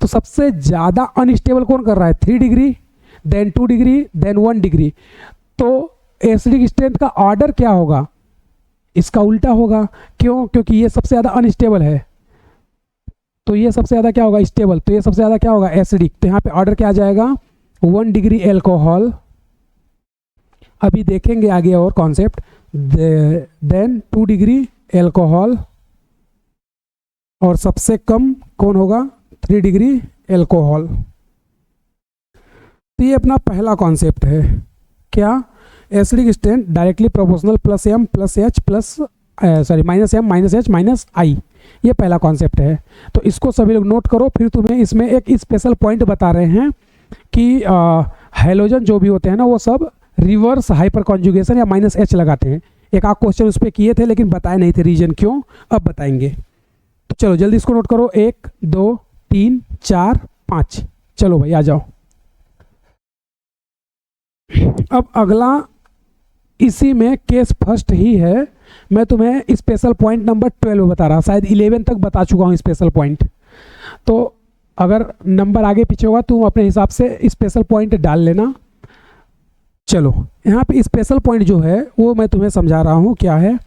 तो सबसे ज़्यादा अनस्टेबल कौन कर रहा है? 3 degree, then 2 degree, then 1 degree. तो एसिडिक स्ट्रेंथ का ऑर्डर क्या होगा? इसका उल्टा होगा। क्यों? क्योंकि ये सबसे ज़्यादा अनस्टेबल है, तो ये सबसे ज़्यादा क्या होगा? स्टेबल। तो ये सबसे ज़्यादा क्या होगा? एसिडिक। तो यहाँ पे ऑर्डर क्या आ जाएगा? 1 डिग्री एल्कोहल। अभी देखेंगे आगे और कॉन्सेप्ट। देन 2 डिग्री एल्कोहल, और सबसे कम कौन होगा? 3 डिग्री एल्कोहल। तो ये अपना पहला कॉन्सेप्ट है। क्या? Acidic strength directly proportional +m +h -m -h -i। ये पहला कॉन्सेप्ट है। तो इसको सभी लोग नोट करो। फिर तुम्हें इसमें एक स्पेशल पॉइंट बता रहे हैं कि हैलोजन जो भी होते हैं ना वो सब रिवर्स हाइपर कॉन्जुगेशन या -H लगाते हैं। एक आध क्वेश्चन उस पर किए थे लेकिन बताए नहीं थे रीजन क्यों, अब बताएंगे। तो चलो जल्दी इसको नोट करो, 1 2 3 4 5। चलो भाई आ जाओ। अब अगला इसी में केस फर्स्ट ही है, मैं तुम्हें स्पेशल पॉइंट नंबर 12 बता रहा, शायद 11 तक बता चुका हूँ स्पेशल पॉइंट। तो अगर नंबर आगे पीछे होगा तुम अपने हिसाब से स्पेशल पॉइंट डाल लेना। चलो यहाँ पे स्पेशल पॉइंट जो है वो मैं तुम्हें समझा रहा हूँ क्या है।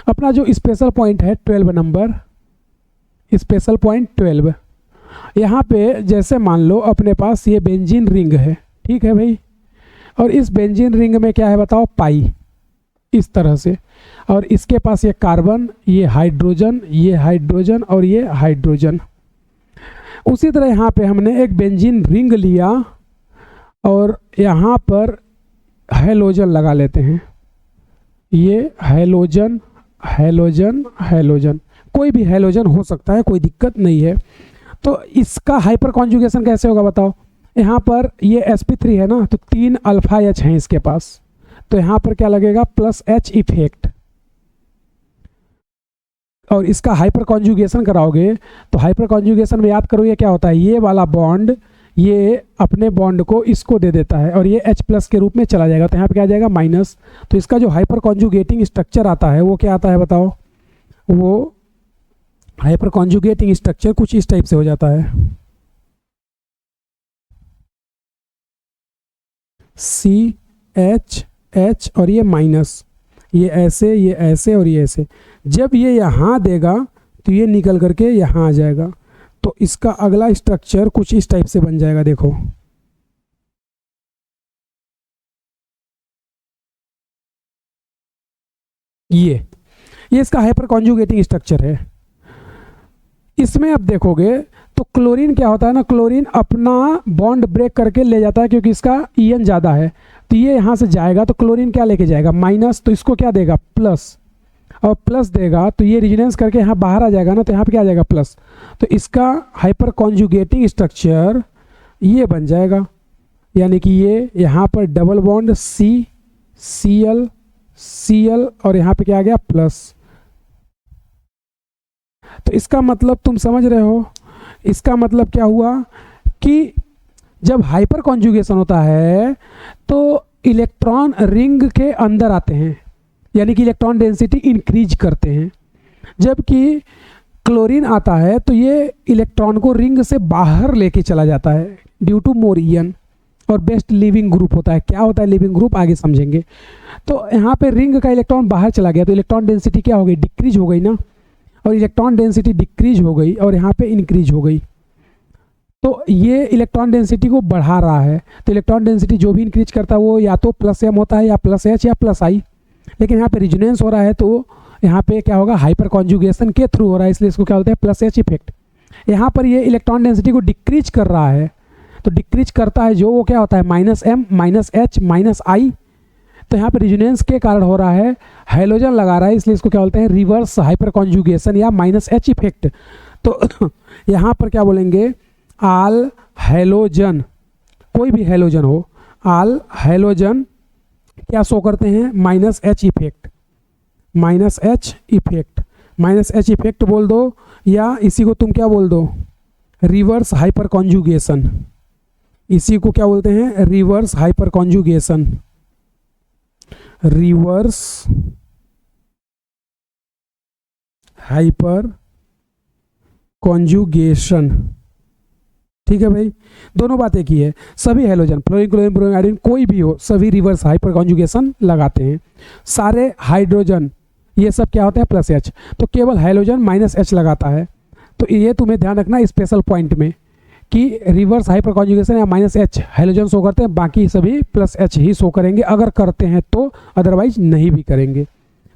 अपना जो स्पेशल पॉइंट है 12 नंबर, स्पेशल पॉइंट 12, यहाँ पे जैसे मान लो अपने पास ये बेंजीन रिंग है, ठीक है भाई, और इस बेंजीन रिंग में क्या है बताओ, पाई, इस तरह से, और इसके पास ये कार्बन, ये हाइड्रोजन और ये हाइड्रोजन। उसी तरह यहाँ पे हमने एक बेंजीन रिंग लिया और यहाँ पर हैलोजन लगा लेते हैं। ये हैलोजन हैलोजन हैलोजन, कोई भी हैलोजन हो सकता है, कोई दिक्कत नहीं है। तो इसका हाइपर कॉन्जुगेशन कैसे होगा बताओ। यहाँ पर ये sp3 है ना, तो 3 अल्फा H हैं इसके पास, तो यहाँ पर क्या लगेगा +H इफेक्ट, और इसका हाइपर कॉन्जुगेशन कराओगे तो हाइपर कॉन्जुगेशन में याद करो ये क्या होता है, ये वाला बॉन्ड ये अपने बॉन्ड को इसको दे देता है और ये H+ के रूप में चला जाएगा, तो यहाँ पे क्या आ जाएगा माइनस। तो इसका जो हाइपर कॉन्जुगेटिंग स्ट्रक्चर आता है वो क्या आता है बताओ, वो हाइपर कॉन्जुगेटिंग स्ट्रक्चर कुछ इस टाइप से हो जाता है, CH और ये माइनस, ये ऐसे और ये ऐसे। जब ये यहाँ देगा तो ये निकल करके यहाँ आ जाएगा, तो इसका अगला स्ट्रक्चर कुछ इस टाइप से बन जाएगा। देखो ये इसका हाइपर कॉन्जुगेटिंग स्ट्रक्चर है। इसमें अब देखोगे तो क्लोरीन क्या होता है ना, क्लोरीन अपना बॉन्ड ब्रेक करके ले जाता है क्योंकि इसका EN ज़्यादा है, तो ये यहाँ से जाएगा तो क्लोरीन क्या लेके जाएगा माइनस, तो इसको क्या देगा प्लस, और प्लस देगा तो ये रिजोनेंस करके यहाँ बाहर आ जाएगा ना, तो यहाँ पे क्या आ जाएगा प्लस। तो इसका हाइपर कॉन्जुगेटिंग स्ट्रक्चर ये बन जाएगा, यानी कि ये यहाँ पर डबल बॉन्ड Cl और यहाँ पे क्या आ गया प्लस। तो इसका मतलब तुम समझ रहे हो, इसका मतलब क्या हुआ कि जब हाइपर कॉन्जुगेशन होता है तो इलेक्ट्रॉन रिंग के अंदर आते हैं, यानी कि इलेक्ट्रॉन डेंसिटी इंक्रीज करते हैं, जबकि क्लोरीन आता है तो ये इलेक्ट्रॉन को रिंग से बाहर लेके चला जाता है ड्यू टू मोर EN, और बेस्ट लिविंग ग्रुप होता है। क्या होता है लिविंग ग्रुप आगे समझेंगे। तो यहाँ पे रिंग का इलेक्ट्रॉन बाहर चला गया तो इलेक्ट्रॉन डेंसिटी क्या हो गई, डिक्रीज हो गई ना, और इलेक्ट्रॉन डेंसिटी डिक्रीज हो गई और यहाँ पे इंक्रीज हो गई, तो ये इलेक्ट्रॉन डेंसिटी को बढ़ा रहा है। तो इलेक्ट्रॉन डेंसिटी जो भी इंक्रीज करता है वो या तो +M होता है या +H या +I, लेकिन यहाँ पे रिजोनेंस हो रहा है तो यहाँ पे क्या होगा हाइपर कॉन्जुगेशन के थ्रू हो रहा है, इसलिए इसको क्या बोलते हैं +H इफेक्ट। यहाँ पर ये इलेक्ट्रॉन डेंसिटी को डिक्रीज कर रहा है, तो डिक्रीज करता है जो वो क्या होता है -M -H -I, तो यहाँ पे रिजोनेंस के कारण हो रहा है, हैलोजन लगा रहा है, इसलिए इसको क्या बोलते हैं रिवर्स हाइपर कॉन्जुगेशन या -H इफेक्ट। तो यहाँ पर क्या बोलेंगे आल हैलोजन, कोई भी हैलोजन हो, आल हैलोजन क्या शो करते हैं -H इफेक्ट, -H इफेक्ट बोल दो, या इसी को तुम क्या बोल दो रिवर्स हाइपर कॉन्जुगेशन, इसी को क्या बोलते हैं reverse hyper conjugation, reverse hyper conjugation. ठीक है भाई, दोनों बातें की है। सभी halogen fluorine chlorine bromine iodine कोई भी हो सभी रिवर्स हाइपर कॉन्जुगेशन लगाते हैं। सारे हाइड्रोजन ये सब क्या होते हैं +H, तो केवल हैलोजन -H लगाता है। तो ये तुम्हें ध्यान रखना स्पेशल पॉइंट में कि रिवर्स हाइपर कॉन्जुगेशन या -H हैलोजन शो करते हैं, बाकी सभी +H ही शो करेंगे अगर करते हैं तो, अदरवाइज नहीं भी करेंगे।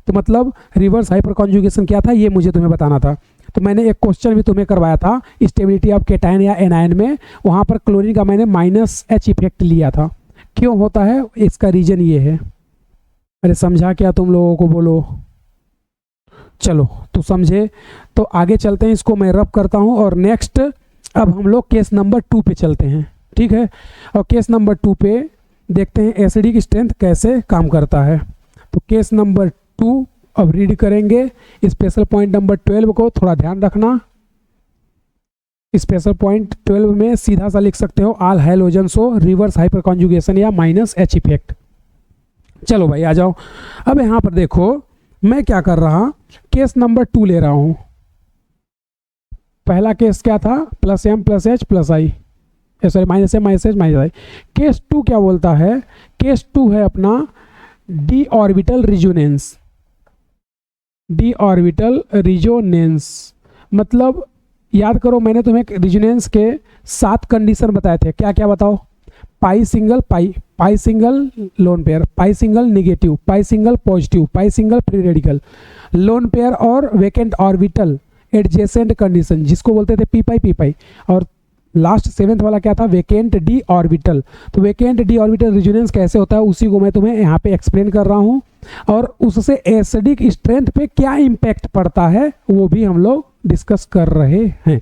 तो मतलब रिवर्स हाइपर कॉन्जुगेशन क्या था ये मुझे तुम्हें बताना था। तो मैंने एक क्वेश्चन भी तुम्हें करवाया था स्टेबिलिटी ऑफ केटायन या एनायन में, वहाँ पर क्लोरीन का मैंने -H इफेक्ट लिया था। क्यों होता है इसका रीजन ये है। अरे समझा क्या तुम लोगों को, बोलो। चलो तो समझे, तो आगे चलते हैं, इसको मैं रब करता हूँ और नेक्स्ट अब हम लोग केस नंबर 2 पे चलते हैं। ठीक है, और केस नंबर 2 पे देखते हैं एसिडिक स्ट्रेंथ कैसे काम करता है। तो केस नंबर 2 अब रीड करेंगे। स्पेशल पॉइंट नंबर 12 को थोड़ा ध्यान रखना। स्पेशल पॉइंट 12 में सीधा सा लिख सकते हो ऑल हैलोजन्स हो रिवर्स हाइपर कॉन्जुगेशन या माइनस एच इफेक्ट। चलो भाई आ जाओ। अब यहाँ पर देखो मैं क्या कर रहा, केस नंबर 2 ले रहा हूँ। पहला केस क्या था, plus M plus H plus I, sorry minus M minus H minus I. Case 2 क्या बोलता है, केस 2 है अपना d orbital resonance. D orbital resonance मतलब याद करो मैंने तुम्हें रिजोनेंस के 7 कंडीशन बताए थे। क्या क्या बताओ, pi single pi, pi single lone pair, pi single negative, pi single positive, pi single free radical, lone pair और वेकेंट ऑर्बिटल एडजेसेंट कंडीशन जिसको बोलते थे पी पाई पी पाई, और लास्ट 7th वाला क्या था, वेकेंट डी ऑर्बिटल। तो वेकेंट डी ऑर्बिटल रिजोनेंस कैसे होता है उसी को मैं तुम्हें यहाँ पे एक्सप्लेन कर रहा हूँ, और उससे एसिडिक स्ट्रेंथ पे क्या इम्पैक्ट पड़ता है वो भी हम लोग डिस्कस कर रहे हैं।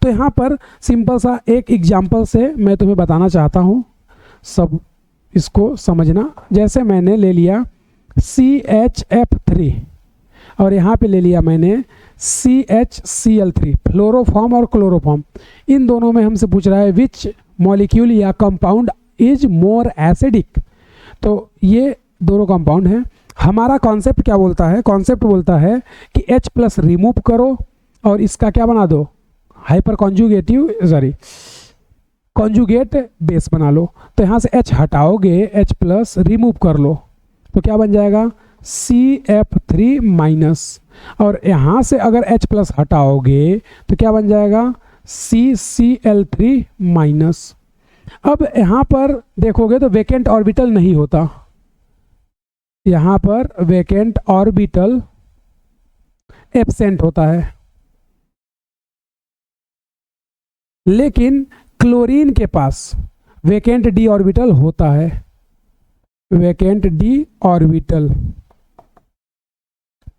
तो यहाँ पर सिंपल सा एक एग्जाम्पल से मैं तुम्हें बताना चाहता हूँ, सब इसको समझना। जैसे मैंने ले लिया CHF3 और यहाँ पे ले लिया मैंने CHCl3, फ्लोरोफॉर्म और क्लोरोफॉर्म। इन दोनों में हमसे पूछ रहा है विच मॉलिक्यूल या कंपाउंड इज मोर एसिडिक। तो ये दोनों कंपाउंड हैं। हमारा कॉन्सेप्ट क्या बोलता है, कॉन्सेप्ट बोलता है कि H प्लस रिमूव करो और इसका क्या बना दो, hyper conjugative sorry conjugate base बना लो। तो यहाँ से H हटाओगे, H प्लस रिमूव कर लो तो क्या बन जाएगा CF3 माइनस, और यहाँ से अगर H प्लस हटाओगे तो क्या बन जाएगा CCl3 माइनस। अब यहाँ पर देखोगे तो वेकेंट ऑर्बिटल नहीं होता, यहाँ पर वेकेंट ऑर्बिटल एब्सेंट होता है। लेकिन क्लोरीन के पास वेकेंट डी ऑर्बिटल होता है, वेकेंट डी ऑर्बिटल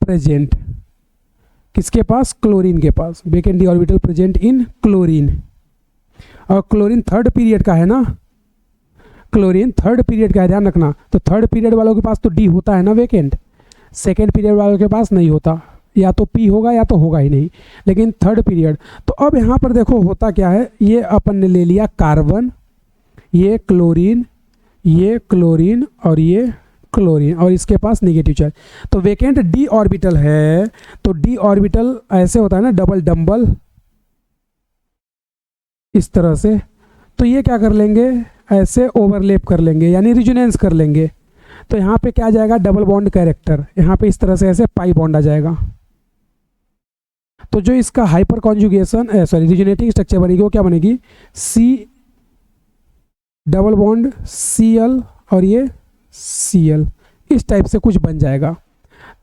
प्रेजेंट किसके पास, क्लोरीन के पास, vacant d orbital present in chlorine. और क्लोरीन 3rd पीरियड का है ना, क्लोरीन 3rd पीरियड का है, ध्यान रखना। तो 3rd पीरियड वालों के पास तो डी होता है ना वेकेंट, 2nd पीरियड वालों के पास नहीं होता, या तो पी होगा या तो होगा ही नहीं, लेकिन 3rd पीरियड। तो अब यहाँ पर देखो होता क्या है, ये अपन ने ले लिया कार्बन, ये क्लोरीन, ये क्लोरीन और ये क्लोरीन, और इसके पास नेगेटिव चार्ज। तो वेकेंट डी ऑर्बिटल है, तो डी ऑर्बिटल ऐसे होता है ना डबल डम्बल इस तरह से। तो ये क्या कर लेंगे, ऐसे ओवरलैप कर लेंगे यानी रिजोनेंस कर लेंगे। तो यहाँ पे क्या आ जाएगा, डबल बॉन्ड कैरेक्टर, यहाँ पे इस तरह से ऐसे पाई बॉन्ड आ जाएगा। तो जो इसका hyper conjugation sorry resonating structure बनेगी वो क्या बनेगी, C डबल बॉन्ड Cl और ये Cl, इस टाइप से कुछ बन जाएगा।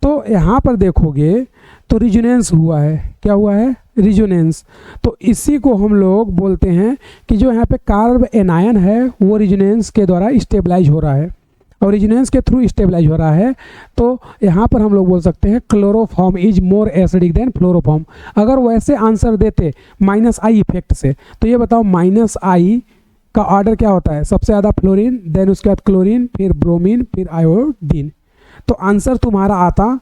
तो यहाँ पर देखोगे तो रिजोनेंस हुआ है, क्या हुआ है, रिजोनेंस। तो इसी को हम लोग बोलते हैं कि जो यहाँ पे कार्ब एनायन है वो रिजोनेंस के द्वारा स्टेबलाइज हो रहा है, और रिजोनेंस के थ्रू स्टेबलाइज हो रहा है। तो यहाँ पर हम लोग बोल सकते हैं chloroform is more acidic than fluoroform. अगर वैसे आंसर देते -I इफेक्ट से, तो ये बताओ -I का ऑर्डर क्या होता है, सबसे ज़्यादा फ्लोरीन, देन उसके बाद क्लोरीन, फिर ब्रोमीन, फिर आयोडीन। तो आंसर तुम्हारा आता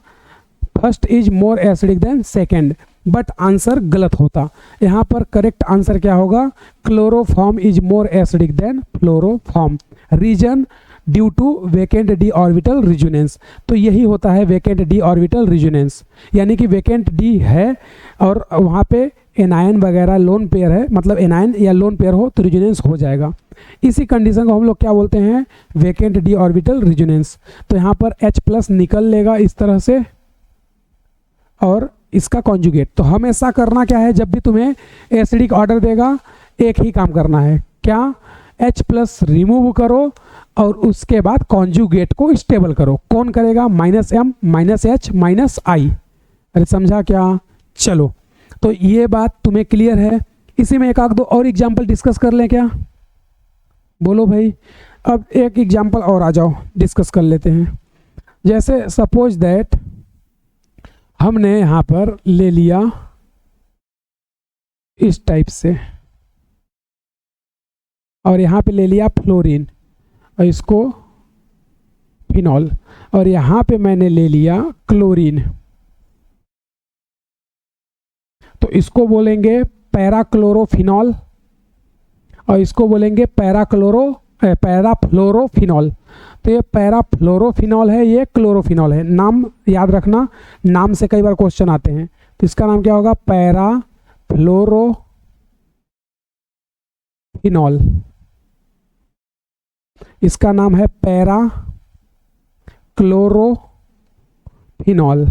first is more acidic than second, but answer गलत होता। यहाँ पर करेक्ट आंसर क्या होगा, chloroform is more acidic than fluoroform. Reason due to vacant d orbital resonance. तो यही होता है वेकेंट डी ऑर्बिटल रिजोनेंस, यानी कि वेकेंट डी है और वहाँ पे एनायन वगैरह लोन पेयर है, मतलब एनायन या लोन पेयर हो तो रिजोनेंस हो जाएगा। इसी कंडीशन को हम लोग क्या बोलते हैं, वेकेंट डी ऑर्बिटल रिजोनेंस। तो यहाँ पर H प्लस निकल लेगा इस तरह से, और इसका कॉन्जुगेट। तो हमेशा करना क्या है, जब भी तुम्हें एसिडिक ऑर्डर देगा एक ही काम करना है, क्या, H प्लस रिमूव करो और उसके बाद कॉन्जुगेट को स्टेबल करो। कौन करेगा, -M -H -I। अरे समझा क्या, चलो तो ये बात तुम्हें क्लियर है। इसी में एक आध दो और एग्जाम्पल डिस्कस कर लें क्या, बोलो भाई। अब एक एग्जाम्पल और आ जाओ डिस्कस कर लेते हैं। जैसे सपोज दैट हमने यहाँ पर ले लिया इस टाइप से, और यहाँ पे ले लिया फ्लोरीन, और इसको फिनॉल, और यहाँ पे मैंने ले लिया क्लोरीन, तो इसको बोलेंगे पैराक्लोरोफिनॉल और इसको बोलेंगे पैराफ्लोरोफिनॉल। तो ये पैराफ्लोरोफिनॉल है, ये क्लोरोफिनॉल है। नाम याद रखना, नाम से कई बार क्वेश्चन आते हैं। तो इसका नाम क्या होगा? पैराफ्लोरोफिनॉल। इसका नाम है पैराक्लोरोफिनॉल।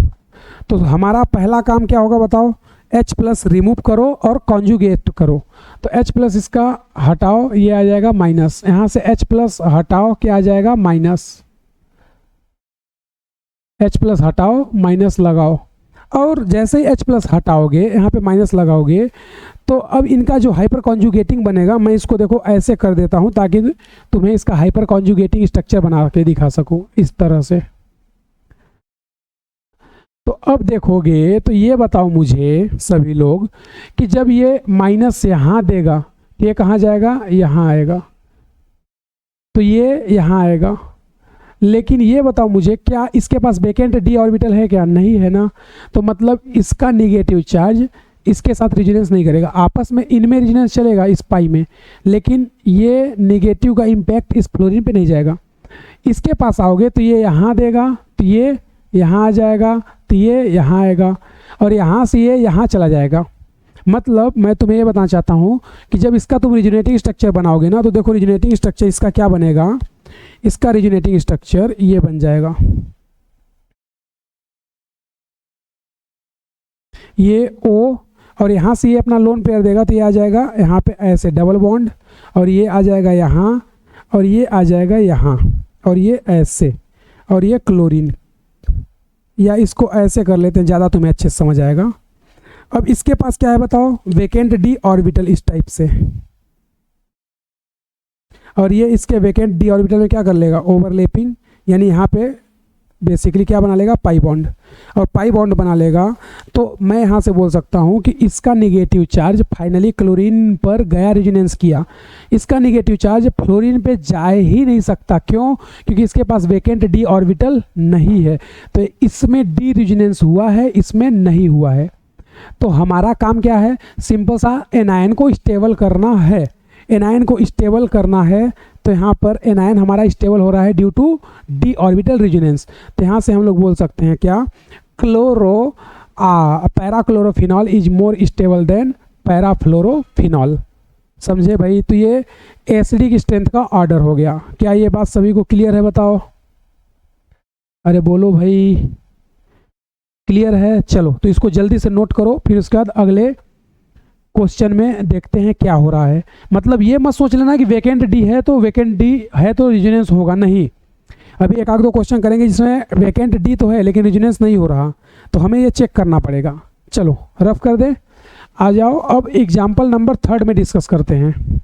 तो हमारा पहला काम क्या होगा बताओ? H+ रिमूव करो और कॉन्जुगेट करो। तो H+ इसका हटाओ, ये आ जाएगा माइनस, यहाँ से H+ हटाओ, क्या आ जाएगा? माइनस। H+ हटाओ, माइनस लगाओ, और जैसे ही H+ हटाओगे, यहाँ पे माइनस लगाओगे, तो अब इनका जो हाइपर कॉन्जुगेटिंग बनेगा, मैं इसको देखो ऐसे कर देता हूँ ताकि तुम्हें इसका हाइपर कॉन्जुगेटिंग स्ट्रक्चर बना के दिखा सकूँ इस तरह से। तो अब देखोगे तो ये बताओ मुझे सभी लोग कि जब ये माइनस यहाँ देगा, ये कहाँ जाएगा? यहाँ आएगा, तो ये यहाँ आएगा। लेकिन ये बताओ मुझे, क्या इसके पास वैकेंट d ऑर्बिटल है क्या? नहीं है ना। तो मतलब इसका निगेटिव चार्ज इसके साथ रेजोनेंस नहीं करेगा, आपस में इनमें रेजोनेंस चलेगा इस पाई में, लेकिन ये निगेटिव का इम्पैक्ट इस फ्लोरीन पे नहीं जाएगा। इसके पास आओगे तो ये यहाँ देगा, तो ये यहाँ आ जाएगा, तो ये यहाँ आएगा, और यहाँ से ये यहाँ चला जाएगा। मतलब मैं तुम्हें ये बताना चाहता हूँ कि जब इसका तुम रिजोनेटिंग स्ट्रक्चर बनाओगे ना, तो देखो रिजोनेटिंग स्ट्रक्चर इसका क्या बनेगा? इसका रिजोनेटिंग स्ट्रक्चर ये बन जाएगा, ये O, और यहाँ से ये अपना लोन पेयर देगा, तो ये आ जाएगा यहाँ पे ऐसे डबल बॉन्ड, और ये आ जाएगा यहाँ, और ये आ जाएगा यहाँ, और ये ऐसे, और ये क्लोरीन। या इसको ऐसे कर लेते हैं, ज़्यादा तुम्हें अच्छे से समझ आएगा। अब इसके पास क्या है बताओ? वैकेंट d ऑर्बिटल इस टाइप से, और ये इसके वैकेंट d ऑर्बिटल में क्या कर लेगा? ओवरलैपिंग, यानी यहाँ पे बेसिकली क्या बना लेगा? पाई बॉन्ड, और पाई बॉन्ड बना लेगा। तो मैं यहाँ से बोल सकता हूँ कि इसका निगेटिव चार्ज फाइनली क्लोरीन पर गया, रेजोनेंस किया। इसका निगेटिव चार्ज फ्लोरीन पे जा ही नहीं सकता, क्यों? क्योंकि इसके पास वैकेंट d ऑर्बिटल नहीं है। तो इसमें d रेजोनेंस हुआ है, इसमें नहीं हुआ है। तो हमारा काम क्या है? सिंपल सा एनायन को स्टेबल करना है। एनायन को स्टेबल करना है, तो यहाँ पर एनायन हमारा स्टेबल हो रहा है due to d orbital resonance. तो यहाँ से हम लोग बोल सकते हैं क्या? Parachlorophenol is more stable than parafluorophenol. समझे भाई? तो ये एसिडिक स्ट्रेंथ का ऑर्डर हो गया। क्या ये बात सभी को क्लियर है? बताओ, अरे बोलो भाई, क्लियर है? चलो तो इसको जल्दी से नोट करो, फिर उसके बाद अगले क्वेश्चन में देखते हैं क्या हो रहा है। मतलब ये मत सोच लेना कि वैकेंट d है तो वैकेंट d है तो रेजोनेंस होगा, नहीं। अभी एक आध दो क्वेश्चन करेंगे जिसमें वैकेंट d तो है लेकिन रेजोनेंस नहीं हो रहा, तो हमें ये चेक करना पड़ेगा। चलो रफ कर दे, आ जाओ। अब एग्जाम्पल नंबर 3 में डिस्कस करते हैं।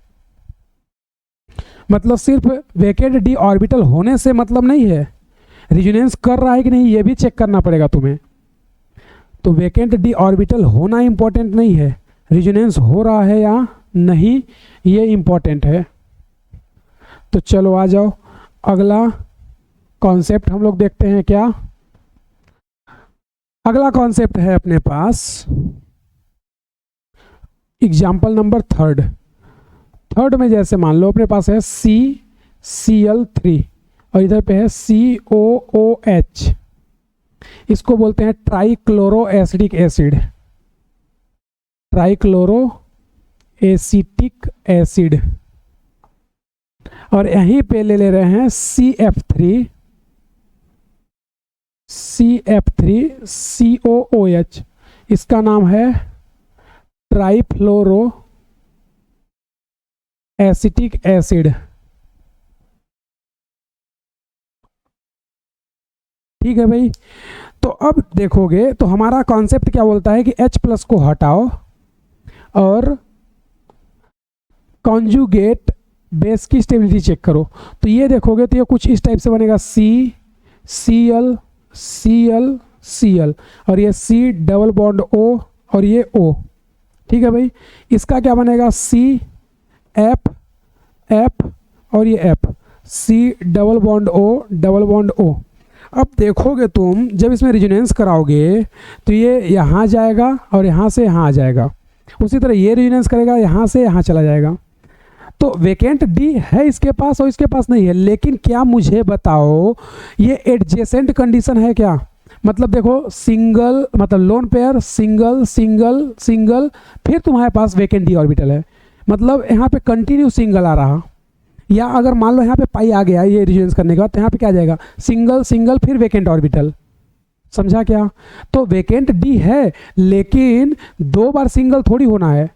मतलब सिर्फ वैकेंट d ऑर्बिटल होने से मतलब नहीं है, रेजोनेंस कर रहा है कि नहीं ये भी चेक करना पड़ेगा तुम्हें। तो वैकेंट d ऑर्बिटल होना इंपॉर्टेंट नहीं है, रेजोनेंस हो रहा है या नहीं ये इंपॉर्टेंट है। तो चलो आ जाओ, अगला कॉन्सेप्ट हम लोग देखते हैं। क्या अगला कॉन्सेप्ट है अपने पास? एग्जाम्पल नंबर 3 में जैसे मान लो अपने पास है CCl3 और इधर पे है COOH। इसको बोलते हैं trichloro acidic acid, trichloro acetic acid. और यहीं पे ले रहे हैं CF3COOH। इसका नाम है ट्राइफ्लोरो एसिटिक एसिड। ठीक है भाई। तो अब देखोगे तो हमारा कॉन्सेप्ट क्या बोलता है कि H+ को हटाओ और कॉन्जुगेट बेस की स्टेबिलिटी चेक करो। तो ये देखोगे तो ये कुछ इस टाइप से बनेगा, CCl Cl Cl और ये C डबल बॉन्ड O और ये O। ठीक है भाई। इसका क्या बनेगा? CF F और ये F। C double bond O double bond O। अब देखोगे तुम जब इसमें रेजोनेंस कराओगे तो ये यहाँ जाएगा और यहाँ से यहाँ आ जाएगा, उसी तरह ये रेजोनेंस करेगा यहाँ से यहाँ चला जाएगा। तो वेकेंट डी है इसके पास और इसके पास नहीं है, लेकिन क्या मुझे बताओ ये एडजेसेंट कंडीशन है क्या? मतलब देखो सिंगल मतलब lone pair single single single, फिर तुम्हारे पास वेकेंट डी ऑर्बिटल है, मतलब यहाँ पे कंटिन्यू सिंगल आ रहा। या अगर मान लो यहाँ पे पाई आ गया ये रेजोनेंस करने के बाद, तो यहाँ पे क्या आ जाएगा सिंगल सिंगल फिर वेकेंट ऑर्बिटल। समझा क्या? तो वेकेंट डी है लेकिन 2 बार सिंगल थोड़ी होना है,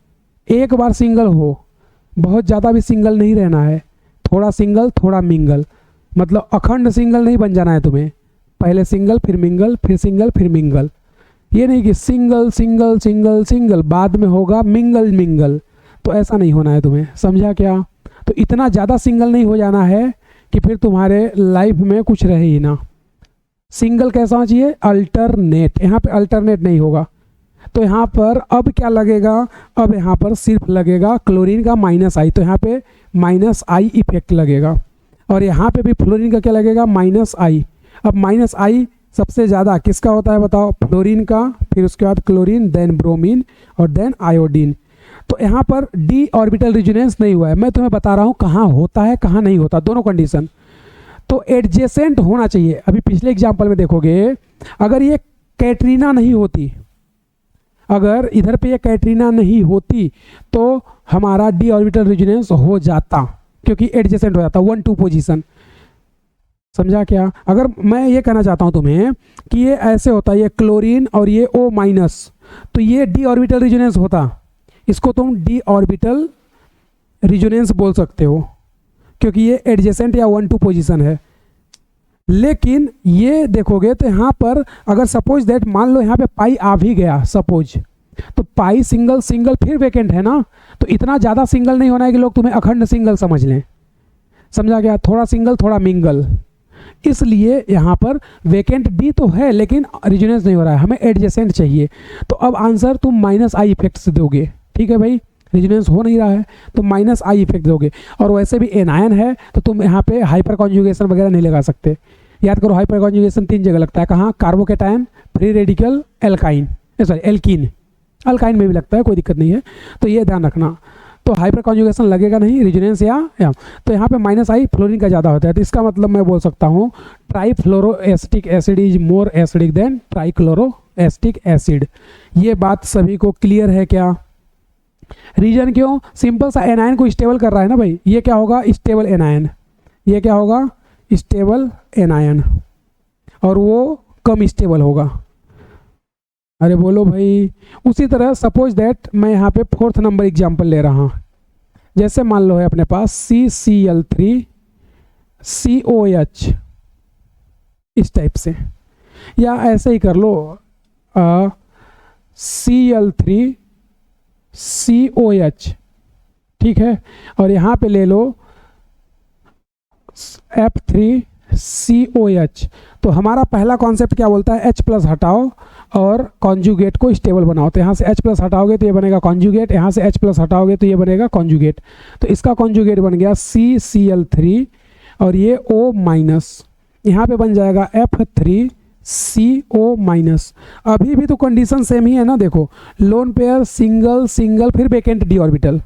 1 बार सिंगल हो, बहुत ज़्यादा भी सिंगल नहीं रहना है, थोड़ा सिंगल थोड़ा मिंगल, मतलब अखंड सिंगल नहीं बन जाना है तुम्हें, पहले सिंगल फिर मिंगल फिर सिंगल फिर मिंगल। ये नहीं कि सिंगल सिंगल सिंगल सिंगल बाद में होगा मिंगल मिंगल, तो ऐसा नहीं होना है तुम्हें। समझा क्या? तो इतना ज़्यादा सिंगल नहीं हो जाना है कि फिर तुम्हारे लाइफ में कुछ रहे ही ना। सिंगल कैसा होना चाहिए? अल्टरनेट। यहाँ पे अल्टरनेट नहीं होगा, तो यहाँ पर अब क्या लगेगा? अब यहाँ पर सिर्फ लगेगा क्लोरीन का -I, तो यहाँ पे -I इफेक्ट लगेगा, और यहाँ पे भी फ्लोरीन का क्या लगेगा? -I। अब -I सबसे ज़्यादा किसका होता है बताओ? फ्लोरीन का, फिर उसके बाद क्लोरीन, देन ब्रोमीन और देन आयोडीन। तो यहाँ पर डी ऑर्बिटल रेजोनेंस नहीं हुआ है। मैं तुम्हें बता रहा हूँ कहाँ होता है कहाँ नहीं होता, दोनों कंडीशन। तो एडजेसेंट होना चाहिए। अभी पिछले एग्जाम्पल में देखोगे, अगर ये कैटरीना नहीं होती, अगर इधर पे ये कैटरीना नहीं होती तो हमारा डी ऑर्बिटल रेजोनेंस हो जाता, क्योंकि एडजेसेंट हो जाता 1-2 पोजीशन। समझा क्या? अगर मैं ये कहना चाहता हूँ तुम्हें कि ये ऐसे होता, ये क्लोरीन और ये O-, तो ये डी ऑर्बिटल रेजोनेंस होता, इसको तुम डी ऑर्बिटल रेजोनेंस बोल सकते हो, क्योंकि ये एडजेसेंट या 1-2 पोजीशन है। लेकिन ये देखोगे तो यहाँ पर अगर सपोज दैट मान लो यहाँ पे पाई आ भी गया सपोज, तो पाई सिंगल सिंगल फिर वेकेंट है ना, तो इतना ज़्यादा सिंगल नहीं होना है कि लोग तुम्हें अखंड सिंगल समझ लें। समझा गया? थोड़ा सिंगल थोड़ा मिंगल, इसलिए यहाँ पर वेकेंट डी तो है लेकिन रेजोनेंस नहीं हो रहा है, हमें एडजेसेंट चाहिए। तो अब आंसर तुम -I इफेक्ट से दोगे। ठीक है भाई, रेजोनेंस हो नहीं रहा है तो -I इफेक्ट दोगे। और वैसे भी एनायन है तो तुम यहाँ पे हाइपर कॉन्जुगेशन वगैरह नहीं लगा सकते। याद करो, हाइपर कॉन्जुगेशन 3 जगह लगता है। कहाँ? Carbocation, free radical, alkyne, sorry alkene, alkyne में भी लगता है, कोई दिक्कत नहीं है, तो ये ध्यान रखना। तो हाइपर कॉन्जुगेशन लगेगा नहीं, रेजोनेंस या तो यहाँ पे -I फ्लोरीन का ज़्यादा होता है, तो इसका मतलब मैं बोल सकता हूँ trifluoroacetic acid is more acidic than trichloroacetic acid. ये बात सभी को क्लियर है क्या? रीजन क्यों? सिंपल सा, एनायन को स्टेबल कर रहा है ना भाई। ये क्या होगा? Stable anion. ये क्या होगा? स्टेबल एनायन, और वो कम स्टेबल होगा। अरे बोलो भाई। उसी तरह सपोज दैट मैं यहाँ पे 4th नंबर एग्जाम्पल ले रहा हूँ। जैसे मान लो है अपने पास CCl3 COH, इस टाइप से, या ऐसे ही कर लो Cl3 COH, ठीक है। और यहाँ पे ले लो F3COH। तो हमारा पहला कॉन्सेप्ट क्या बोलता है? H+ हटाओ और कॉन्जुगेट को स्टेबल बनाओ। तो यहाँ से H+ हटाओगे तो ये बनेगा कॉन्जुगेट, यहाँ से H+ हटाओगे तो ये बनेगा कॉन्जुगेट। तो इसका कॉन्जुगेट बन गया CCl3 और ये O-, यहाँ पे बन जाएगा F3CO-। अभी भी तो कंडीशन सेम ही है ना। देखो, लोन पेयर सिंगल सिंगल फिर वेकेंट डी ऑर्बिटल,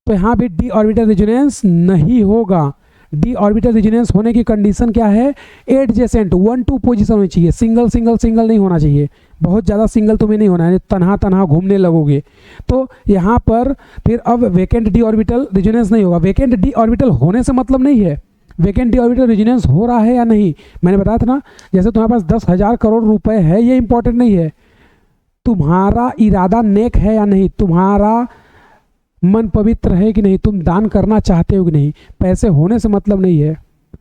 तो यहाँ भी डी ऑर्बिटल रेजोनेंस नहीं होगा। डी ऑर्बिटल रेजोनेंस होने की कंडीशन क्या है? एडजेसेंट 1-2 पोजीशन होनी चाहिए, सिंगल सिंगल सिंगल नहीं होना चाहिए। बहुत ज़्यादा सिंगल तुम्हें नहीं होना है, तनहा तनहा घूमने लगोगे। तो यहाँ पर फिर अब वेकेंट डी ऑर्बिटल रेजोनेंस नहीं होगा। वेकेंट डी ऑर्बिटल होने से मतलब नहीं है वेकेंट डी ऑर्बिटल रेजोनेंस हो रहा है या नहीं। मैंने बताया था ना, जैसे तुम्हारे पास 10,000 करोड़ रुपए है, ये इंपॉर्टेंट नहीं है। तुम्हारा इरादा नेक है या नहीं, तुम्हारा मन पवित्र है कि नहीं, तुम दान करना चाहते हो कि नहीं, पैसे होने से मतलब नहीं है।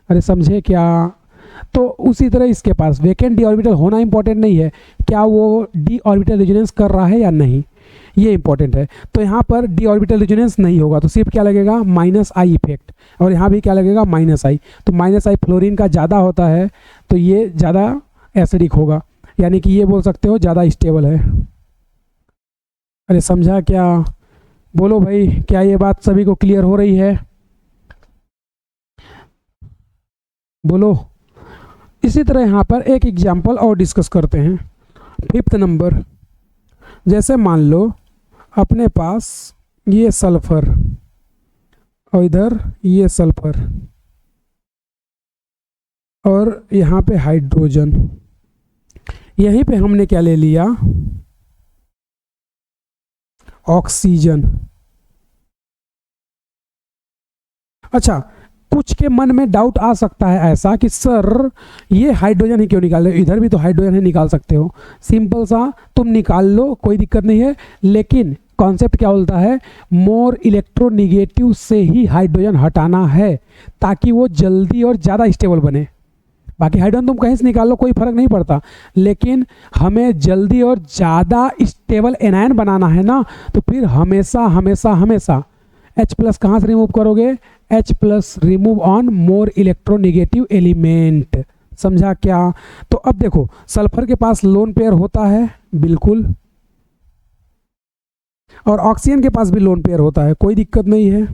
अरे समझे क्या? तो उसी तरह इसके पास वेकेंट डी ऑर्बिटल होना इंपॉर्टेंट नहीं है, क्या वो डी ऑर्बिटल रेजोनेंस कर रहा है या नहीं, ये इंपॉर्टेंट है। तो यहाँ पर डी ऑर्बिटल रेजोनेंस नहीं होगा, तो सिर्फ क्या लगेगा? -I effect. और यहाँ भी क्या लगेगा? -I। तो -I फ्लोरीन का ज़्यादा होता है, तो ये ज़्यादा एसिडिक होगा, यानी कि ये बोल सकते हो ज़्यादा स्टेबल है। अरे समझा क्या? बोलो भाई, क्या ये बात सभी को क्लियर हो रही है? बोलो। इसी तरह यहाँ पर एक एग्जाम्पल और डिस्कस करते हैं। 5th नंबर, जैसे मान लो अपने पास ये सल्फर और इधर ये सल्फर और यहाँ पे हाइड्रोजन, यहीं पे हमने क्या ले लिया, ऑक्सीजन। अच्छा, कुछ के मन में डाउट आ सकता है ऐसा कि सर ये हाइड्रोजन ही क्यों निकाल रहे हो, इधर भी तो हाइड्रोजन ही निकाल सकते हो। सिंपल सा, तुम निकाल लो, कोई दिक्कत नहीं है, लेकिन कॉन्सेप्ट क्या बोलता है, मोर इलेक्ट्रोनिगेटिव से ही हाइड्रोजन हटाना है ताकि वो जल्दी और ज़्यादा स्टेबल बने। बाकी हाइड्रोजन तुम कहीं से निकाल लो, कोई फर्क नहीं पड़ता, लेकिन हमें जल्दी और ज़्यादा स्टेबल एनायन बनाना है ना, तो फिर हमेशा हमेशा हमेशा H प्लस कहाँ से रिमूव करोगे, H plus remove on more electronegative element. समझा क्या? तो अब देखो, सल्फर के पास लोन पेयर होता है, बिल्कुल, और ऑक्सीजन के पास भी लोन पेयर होता है, कोई दिक्कत नहीं है।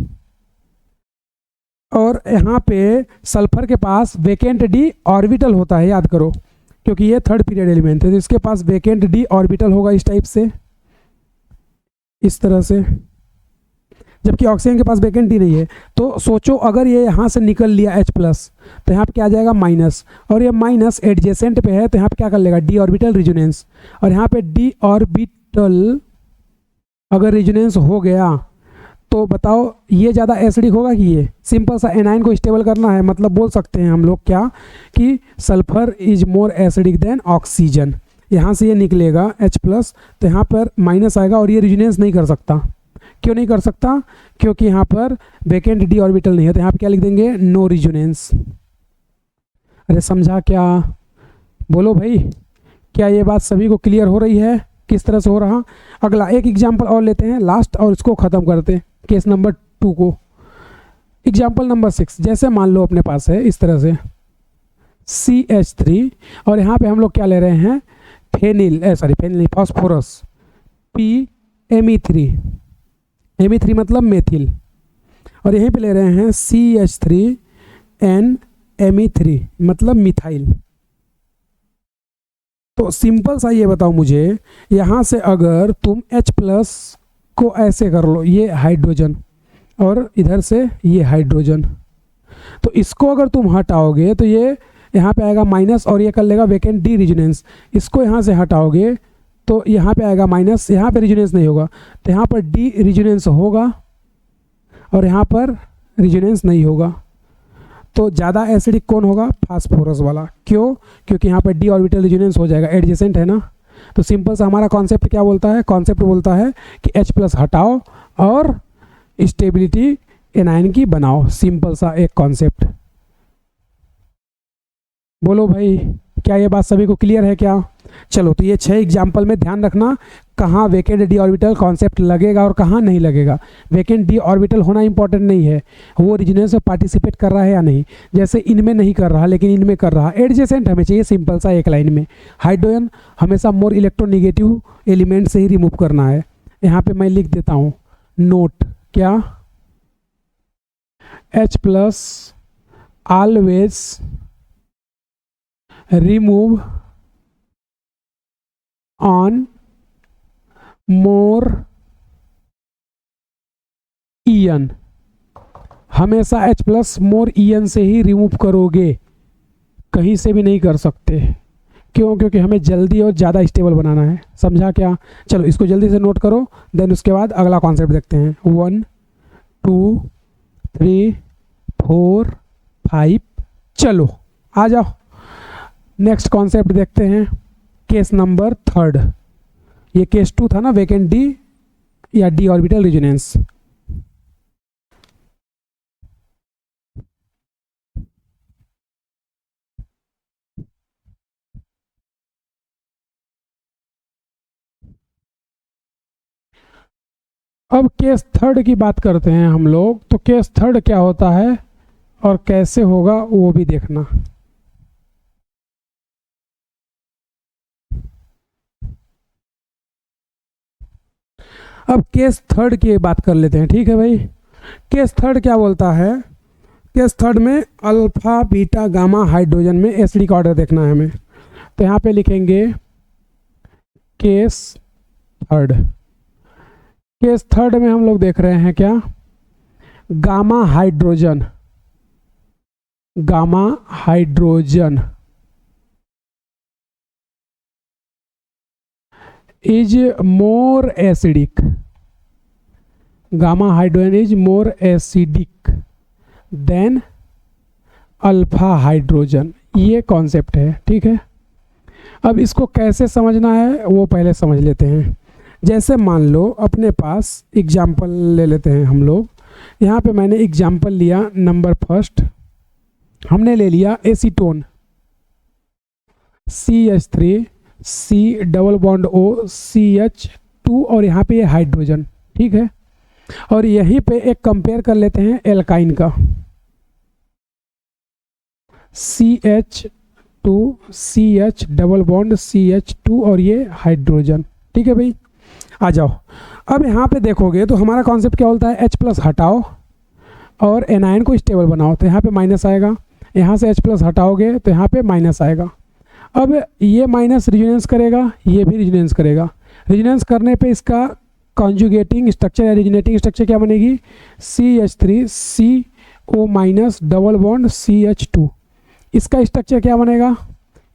और यहाँ पे सल्फर के पास वेकेंट डी ऑर्बिटल होता है, याद करो, क्योंकि ये 3rd पीरियड एलिमेंट है, तो इसके पास वेकेंट डी ऑर्बिटल होगा इस टाइप से, इस तरह से, जबकि ऑक्सीजन के पास वेकेंट डी नहीं है। तो सोचो अगर ये यहाँ से निकल लिया H प्लस, तो यहाँ पे क्या आ जाएगा, माइनस, और ये माइनस एडजेसेंट पे है, तो यहाँ पे क्या कर लेगा, डी ऑर्बिटल रिजोनेंस, और यहाँ पे डी ऑर्बिटल अगर रिजोनेंस हो गया तो बताओ ये ज़्यादा एसिडिक होगा कि ये? सिंपल सा, एनाइन को स्टेबल करना है, मतलब बोल सकते हैं हम लोग क्या कि sulphur is more acidic then oxygen. यहाँ से ये निकलेगा H प्लस, तो यहाँ पर माइनस आएगा और ये रिजोनेंस नहीं कर सकता। क्यों नहीं कर सकता? क्योंकि यहाँ पर वेकेंट डी ऑर्बिटल नहीं है, तो यहाँ पर क्या लिख देंगे, नो रिजोनेंस। अरे समझा क्या? बोलो भाई, क्या ये बात सभी को क्लियर हो रही है किस तरह से हो रहा? अगला एक एग्जाम्पल और लेते हैं लास्ट, और इसको ख़त्म करते हैं केस नंबर 2 को। एग्जाम्पल नंबर 6, जैसे मान लो अपने पास है इस तरह से CH3, और यहाँ पे हम लोग क्या ले रहे हैं, फेनिल नहीं, फास्फोरस, PMe3, Me3 मतलब मेथिल, और यहीं पे ले रहे हैं CH3NMe3 मतलब मिथाइल। तो सिंपल सा ये बताओ मुझे, यहाँ से अगर तुम H प्लस को ऐसे कर लो, ये हाइड्रोजन और इधर से ये हाइड्रोजन, तो इसको अगर तुम हटाओगे तो ये यहाँ पे आएगा माइनस, और ये कर लेगा वेकेंट डी रिजोनेंस। इसको यहाँ से हटाओगे तो यहाँ पे आएगा माइनस, यहाँ पे रिजोनेंस नहीं होगा, तो यहाँ पर डी रिजोनेंस होगा और यहाँ पर रिजोनेंस नहीं होगा। तो ज़्यादा एसिडिक कौन होगा, फास्फोरस वाला। क्यों? क्योंकि यहाँ पर डी ऑर्बिटल रिजोनेंस हो जाएगा, एडजेसेंट है ना। तो सिंपल सा हमारा कॉन्सेप्ट क्या बोलता है, कॉन्सेप्ट बोलता है कि H प्लस हटाओ और स्टेबिलिटी एनायन की बनाओ। सिंपल सा एक कॉन्सेप्ट। बोलो भाई, क्या ये बात सभी को क्लियर है क्या? चलो, तो ये 6 एग्जाम्पल में ध्यान रखना कहाँ वेकेंट डी ऑर्बिटल कॉन्सेप्ट लगेगा और कहाँ नहीं लगेगा। वेकेंट डी ऑर्बिटल होना इंपॉर्टेंट नहीं है, वो रिजोनेंस में पार्टिसिपेट कर रहा है या नहीं। जैसे इनमें नहीं कर रहा लेकिन इनमें कर रहा, एडजेसेंट हमें चाहिए सिंपल सा एक लाइन में। हाइड्रोजन हमेशा मोर इलेक्ट्रोनिगेटिव एलिमेंट से ही रिमूव करना है। यहाँ पे मैं लिख देता हूँ नोट, क्या, H plus always remove on more EN, हमेशा H प्लस मोर ईएन से ही रिमूव करोगे, कहीं से भी नहीं कर सकते। क्यों? क्योंकि हमें जल्दी और ज़्यादा स्टेबल बनाना है। समझा क्या? चलो इसको जल्दी से नोट करो, देन उसके बाद अगला कॉन्सेप्ट देखते हैं। 1 2 3 4 5, चलो आ जाओ नेक्स्ट कॉन्सेप्ट देखते हैं। केस नंबर 3, ये केस 2 था ना, वेकेंट डी या डी ऑर्बिटल रिजोनेंस। अब केस 3 की बात करते हैं हम लोग। तो केस 3 क्या होता है और कैसे होगा वो भी देखना। अब केस 3 की बात कर लेते हैं, ठीक है भाई। केस 3 क्या बोलता है केस थर्ड में अल्फा बीटा गामा हाइड्रोजन में एसिडिक ऑर्डर देखना है हमें। तो यहाँ पे लिखेंगे केस थर्ड। केस थर्ड में हम लोग देख रहे हैं क्या, gamma hydrogen, gamma hydrogen is more acidic, gamma hydrogen is more acidic then alpha hydrogen. ये कॉन्सेप्ट है, ठीक है। अब इसको कैसे समझना है वो पहले समझ लेते हैं। जैसे मान लो अपने पास एग्जाम्पल ले लेते हैं हम लोग। यहाँ पे मैंने एग्जाम्पल लिया नंबर फर्स्ट, हमने ले लिया acetone CH3 C double bond O CH2 और यहाँ पे ये हाइड्रोजन, ठीक है। और यहीं पे एक कंपेयर कर लेते हैं एल्काइन का, CH2 CH double bond CH2 और ये हाइड्रोजन, ठीक है भाई। आ जाओ, अब यहाँ पे देखोगे तो हमारा कॉन्सेप्ट क्या बोलता है, H+ हटाओ और एनायन को स्टेबल बनाओ, तो यहाँ पे माइनस आएगा। यहाँ से H+ हटाओगे तो यहाँ पे माइनस आएगा। अब ये माइनस रिजोनेंस करेगा, ये भी रिजोनेंस करेगा। रिजोनेंस करने पे इसका कॉन्जुगेटिंग स्ट्रक्चर या रिजोनेटिंग स्ट्रक्चर क्या बनेगी, CH3 CO minus double bond CH2। इसका स्ट्रक्चर क्या बनेगा,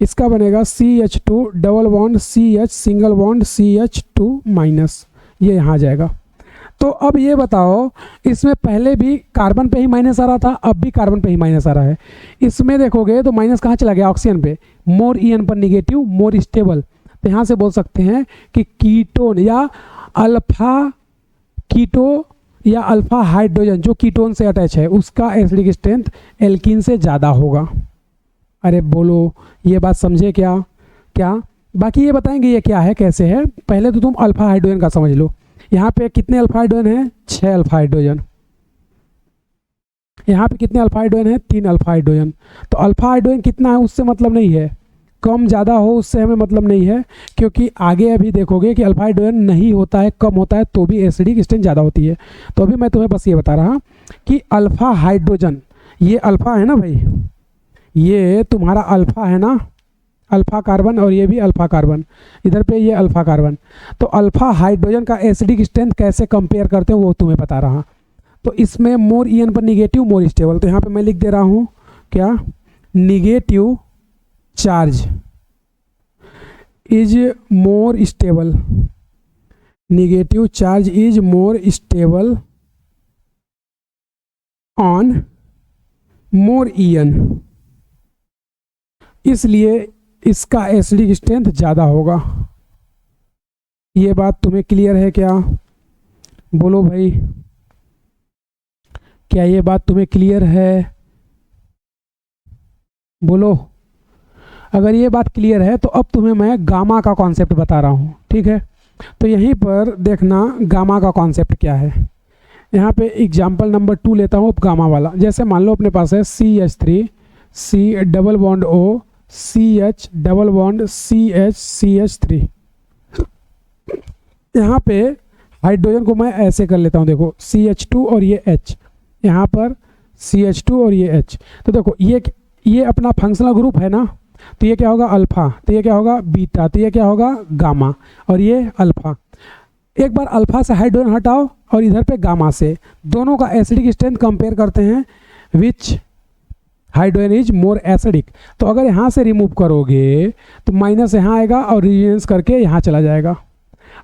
इसका बनेगा CH2 double bond CH single bond CH2 minus, ये यहाँ आ जाएगा। तो अब ये बताओ, इसमें पहले भी कार्बन पे ही माइनस आ रहा था, अब भी कार्बन पे ही माइनस आ रहा है। इसमें देखोगे तो माइनस कहाँ चला गया, ऑक्सीजन पे, मोर EN पर निगेटिव, मोर स्टेबल। तो यहाँ से बोल सकते हैं कि कीटोन या अल्फा कीटो या अल्फा हाइड्रोजन जो कीटोन से अटैच है उसका एसिडिक स्ट्रेंथ एल्कीन से ज़्यादा होगा। अरे बोलो, ये बात समझे क्या? बाकी ये बताएंगे ये क्या है, कैसे है। पहले तो तुम अल्फा हाइड्रोजन का समझ लो। यहाँ पे कितने अल्फा हाइड्रोजन हैं, 6 अल्फा हाइड्रोजन। यहाँ पे कितने अल्फा हाइड्रोजन हैं, 3 अल्फा हाइड्रोजन। तो अल्फा हाइड्रोजन कितना है उससे मतलब नहीं है, कम ज़्यादा हो उससे हमें मतलब नहीं है, क्योंकि आगे अभी देखोगे कि अल्फा हाइड्रोजन नहीं होता है, कम होता है तो भी एसिडिक स्ट्रेंथ ज़्यादा होती है। तो अभी मैं तुम्हें बस ये बता रहा कि अल्फा हाइड्रोजन, ये अल्फा है ना भाई, ये तुम्हारा अल्फा है ना, अल्फा कार्बन, और ये भी अल्फा कार्बन, इधर पे ये अल्फा कार्बन। तो अल्फा हाइड्रोजन का एसिडिक स्ट्रेंथ कैसे कंपेयर करते हैं वो तुम्हें बता रहा। तो इसमें मोर EN पर निगेटिव, मोर स्टेबल। तो यहाँ पे मैं लिख दे रहा हूँ क्या, negative charge is more stable, negative charge is more stable on more EN, इसलिए इसका एसिडिक स्ट्रेंथ ज़्यादा होगा। ये बात तुम्हें क्लियर है क्या? बोलो भाई, क्या ये बात तुम्हें क्लियर है? बोलो। अगर ये बात क्लियर है तो अब तुम्हें मैं गामा का कॉन्सेप्ट बता रहा हूँ, ठीक है। तो यहीं पर देखना गामा का कॉन्सेप्ट क्या है। यहाँ पे एग्जाम्पल नंबर 2 लेता हूँ गामा वाला। जैसे मान लो अपने पास है CH3 C double bond O CH double bond CH CH3। यहाँ पे हाइड्रोजन को मैं ऐसे कर लेता हूँ, देखो CH2 और ये H, यहाँ पर CH2 और ये H। तो देखो ये अपना फंक्शनल ग्रुप है ना, तो ये क्या होगा अल्फा, तो ये क्या होगा बीटा, तो ये क्या होगा गामा, और ये अल्फा। एक बार अल्फा से हाइड्रोजन हटाओ और इधर पे गामा से, दोनों का एसिडिक स्ट्रेंथ कंपेयर करते हैं, विच हाइड्रोजन इज मोर एसिडिक। तो अगर यहाँ से रिमूव करोगे तो माइनस यहाँ आएगा और रिजोनेंस करके यहाँ चला जाएगा।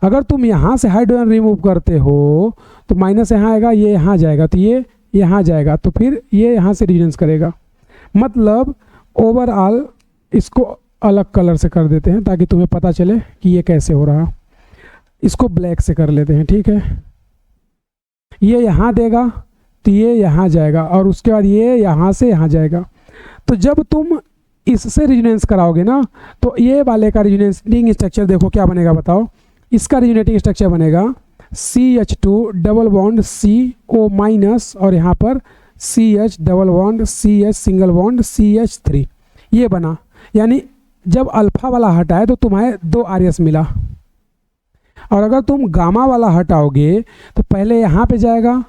अगर तुम यहाँ से हाइड्रोजन रिमूव करते हो तो माइनस यहाँ आएगा, ये यहाँ जाएगा, तो ये यहाँ जाएगा, तो फिर ये यहाँ से रिजोनेंस करेगा। मतलब ओवरऑल इसको अलग कलर से कर देते हैं ताकि तुम्हें पता चले कि ये कैसे हो रहा। इसको ब्लैक से कर लेते हैं, ठीक है। ये यहाँ देगा तो ये यहाँ जाएगा और उसके बाद ये यहाँ से यहाँ जाएगा। तो जब तुम इससे रिजोनेंस कराओगे ना तो ये वाले का रिजोनेटिंग स्ट्रक्चर देखो क्या बनेगा, बताओ। इसका रिजोनेटिंग स्ट्रक्चर बनेगा CH2 double bond CO minus और यहाँ पर CH double bond CH single bond CH3, ये बना। यानी जब अल्फा वाला हटाए तो तुम्हें 2 RS मिला, और अगर तुम गामा वाला हटाओगे तो पहले यहाँ पे जाएगा,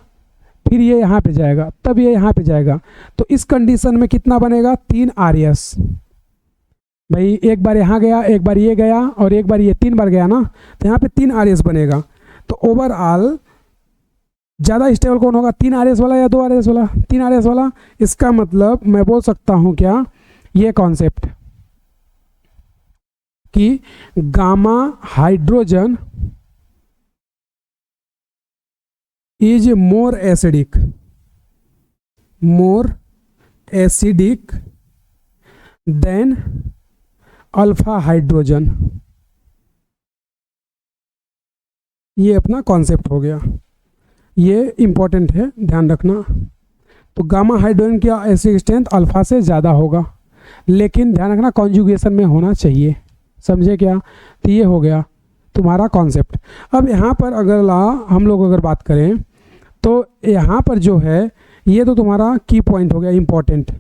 फिर ये यहाँ पे जाएगा, तब ये यहाँ पे जाएगा। तो इस कंडीशन में कितना बनेगा, 3 RS। भाई एक बार यहाँ गया, एक बार ये गया और एक बार ये 3 बार गया ना, तो यहाँ पे 3 RS बनेगा। तो ओवरऑल ज़्यादा स्टेबल कौन होगा, 3 RS वाला या 2 RS वाला, 3 RS वाला। इसका मतलब मैं बोल सकता हूँ क्या, ये कॉन्सेप्ट कि gamma hydrogen is more acidic then alpha hydrogen. ये अपना कॉन्सेप्ट हो गया, ये इम्पॉर्टेंट है, ध्यान रखना। तो गामा हाइड्रोजन की एसिडिक स्ट्रेंथ अल्फा से ज़्यादा होगा, लेकिन ध्यान रखना कॉन्जुगेशन में होना चाहिए, समझे क्या। तो ये हो गया तुम्हारा कॉन्सेप्ट। अब यहाँ पर अगर हम लोग अगर बात करें तो यहाँ पर जो है ये तो तुम्हारा की पॉइंट हो गया इम्पॉर्टेंट,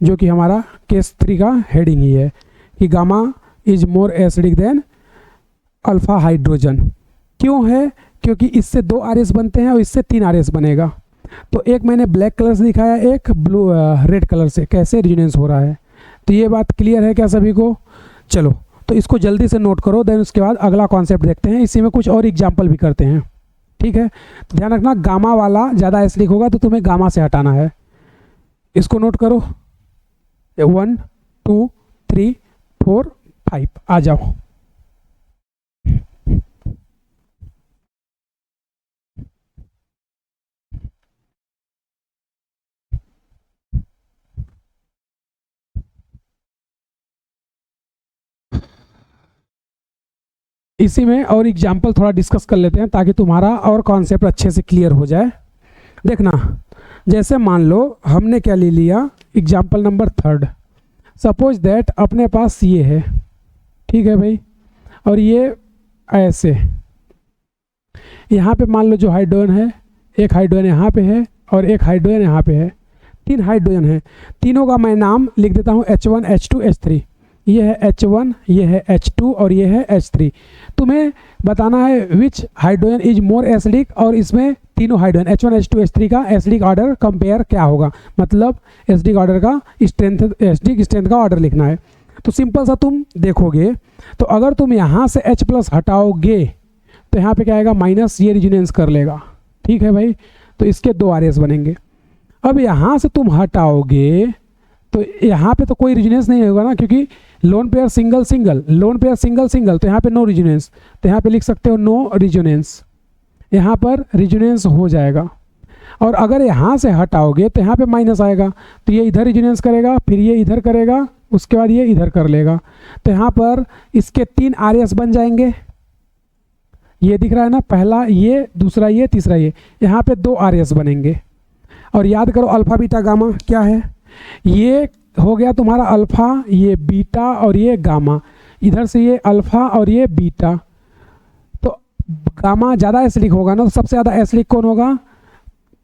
जो कि हमारा केस 3 का हेडिंग ही है कि gamma is more acidic then alpha hydrogen. क्यों है, क्योंकि इससे 2 RS बनते हैं और इससे 3 RS बनेगा। तो एक मैंने ब्लैक कलर से दिखाया, एक ब्लू रेड कलर से, कैसे रिजोनेंस हो रहा है। तो ये बात क्लियर है क्या सभी को। चलो तो इसको जल्दी से नोट करो, देन उसके बाद अगला कॉन्सेप्ट देखते हैं। इसी में कुछ और एग्जाम्पल भी करते हैं, ठीक है। तो ध्यान रखना गामा वाला ज़्यादा एसिडिक होगा तो तुम्हें गामा से हटाना है। इसको नोट करो, 1 2 3 4 5, आ जाओ। इसी में और एग्जाम्पल थोड़ा डिस्कस कर लेते हैं ताकि तुम्हारा और कॉन्सेप्ट अच्छे से क्लियर हो जाए। देखना, जैसे मान लो हमने क्या ले लिया, एग्जाम्पल नंबर 3। सपोज दैट अपने पास ये है, ठीक है भाई, और ये ऐसे यहाँ पे मान लो जो हाइड्रोजन है, एक हाइड्रोजन यहाँ पे है और एक हाइड्रोजन यहाँ पे है, 3 हाइड्रोजन है। तीनों का मैं नाम लिख देता हूँ H1 H2 H3। ये है H1, ये है H2 और ये है H3। तुम्हें बताना है विच हाइड्रोजन इज मोर एसिडिक, और इसमें तीनों हाइड्रोजन H1 H2 H3 का एसिडिक ऑर्डर कंपेयर क्या होगा, मतलब एसिडिक ऑर्डर का स्ट्रेंथ, एसिडिक स्ट्रेंथ का ऑर्डर लिखना है। तो सिंपल सा तुम देखोगे, तो अगर तुम यहाँ से H+ हटाओगे तो यहाँ पे क्या आएगा, माइनस, ये रिजोनेंस कर लेगा, ठीक है भाई। तो इसके 2 RS बनेंगे। अब यहाँ से तुम हटाओगे तो यहाँ पे तो कोई रिजोनेंस नहीं होगा ना, क्योंकि lone pair single single, lone pair single single, तो यहाँ पे नो रिजोनेंस। तो यहाँ पे लिख सकते हो नो रिजोनेंस, यहाँ पर रिजोनेंस हो जाएगा। और अगर यहाँ से हटाओगे तो यहाँ पे माइनस आएगा, तो ये इधर रिजोनेंस करेगा, फिर ये इधर करेगा, उसके बाद ये इधर कर लेगा। तो यहाँ पर इसके 3 RS बन जाएंगे। ये दिख रहा है ना, पहला ये, दूसरा ये, तीसरा ये, यहाँ पे 2 RS बनेंगे। और याद करो अल्फा बीटा गामा क्या है, ये हो गया तुम्हारा अल्फा, ये बीटा और ये गामा, इधर से ये अल्फा और ये बीटा। तो गामा ज़्यादा एसिडिक होगा ना, तो सबसे ज़्यादा एसिडिक कौन होगा,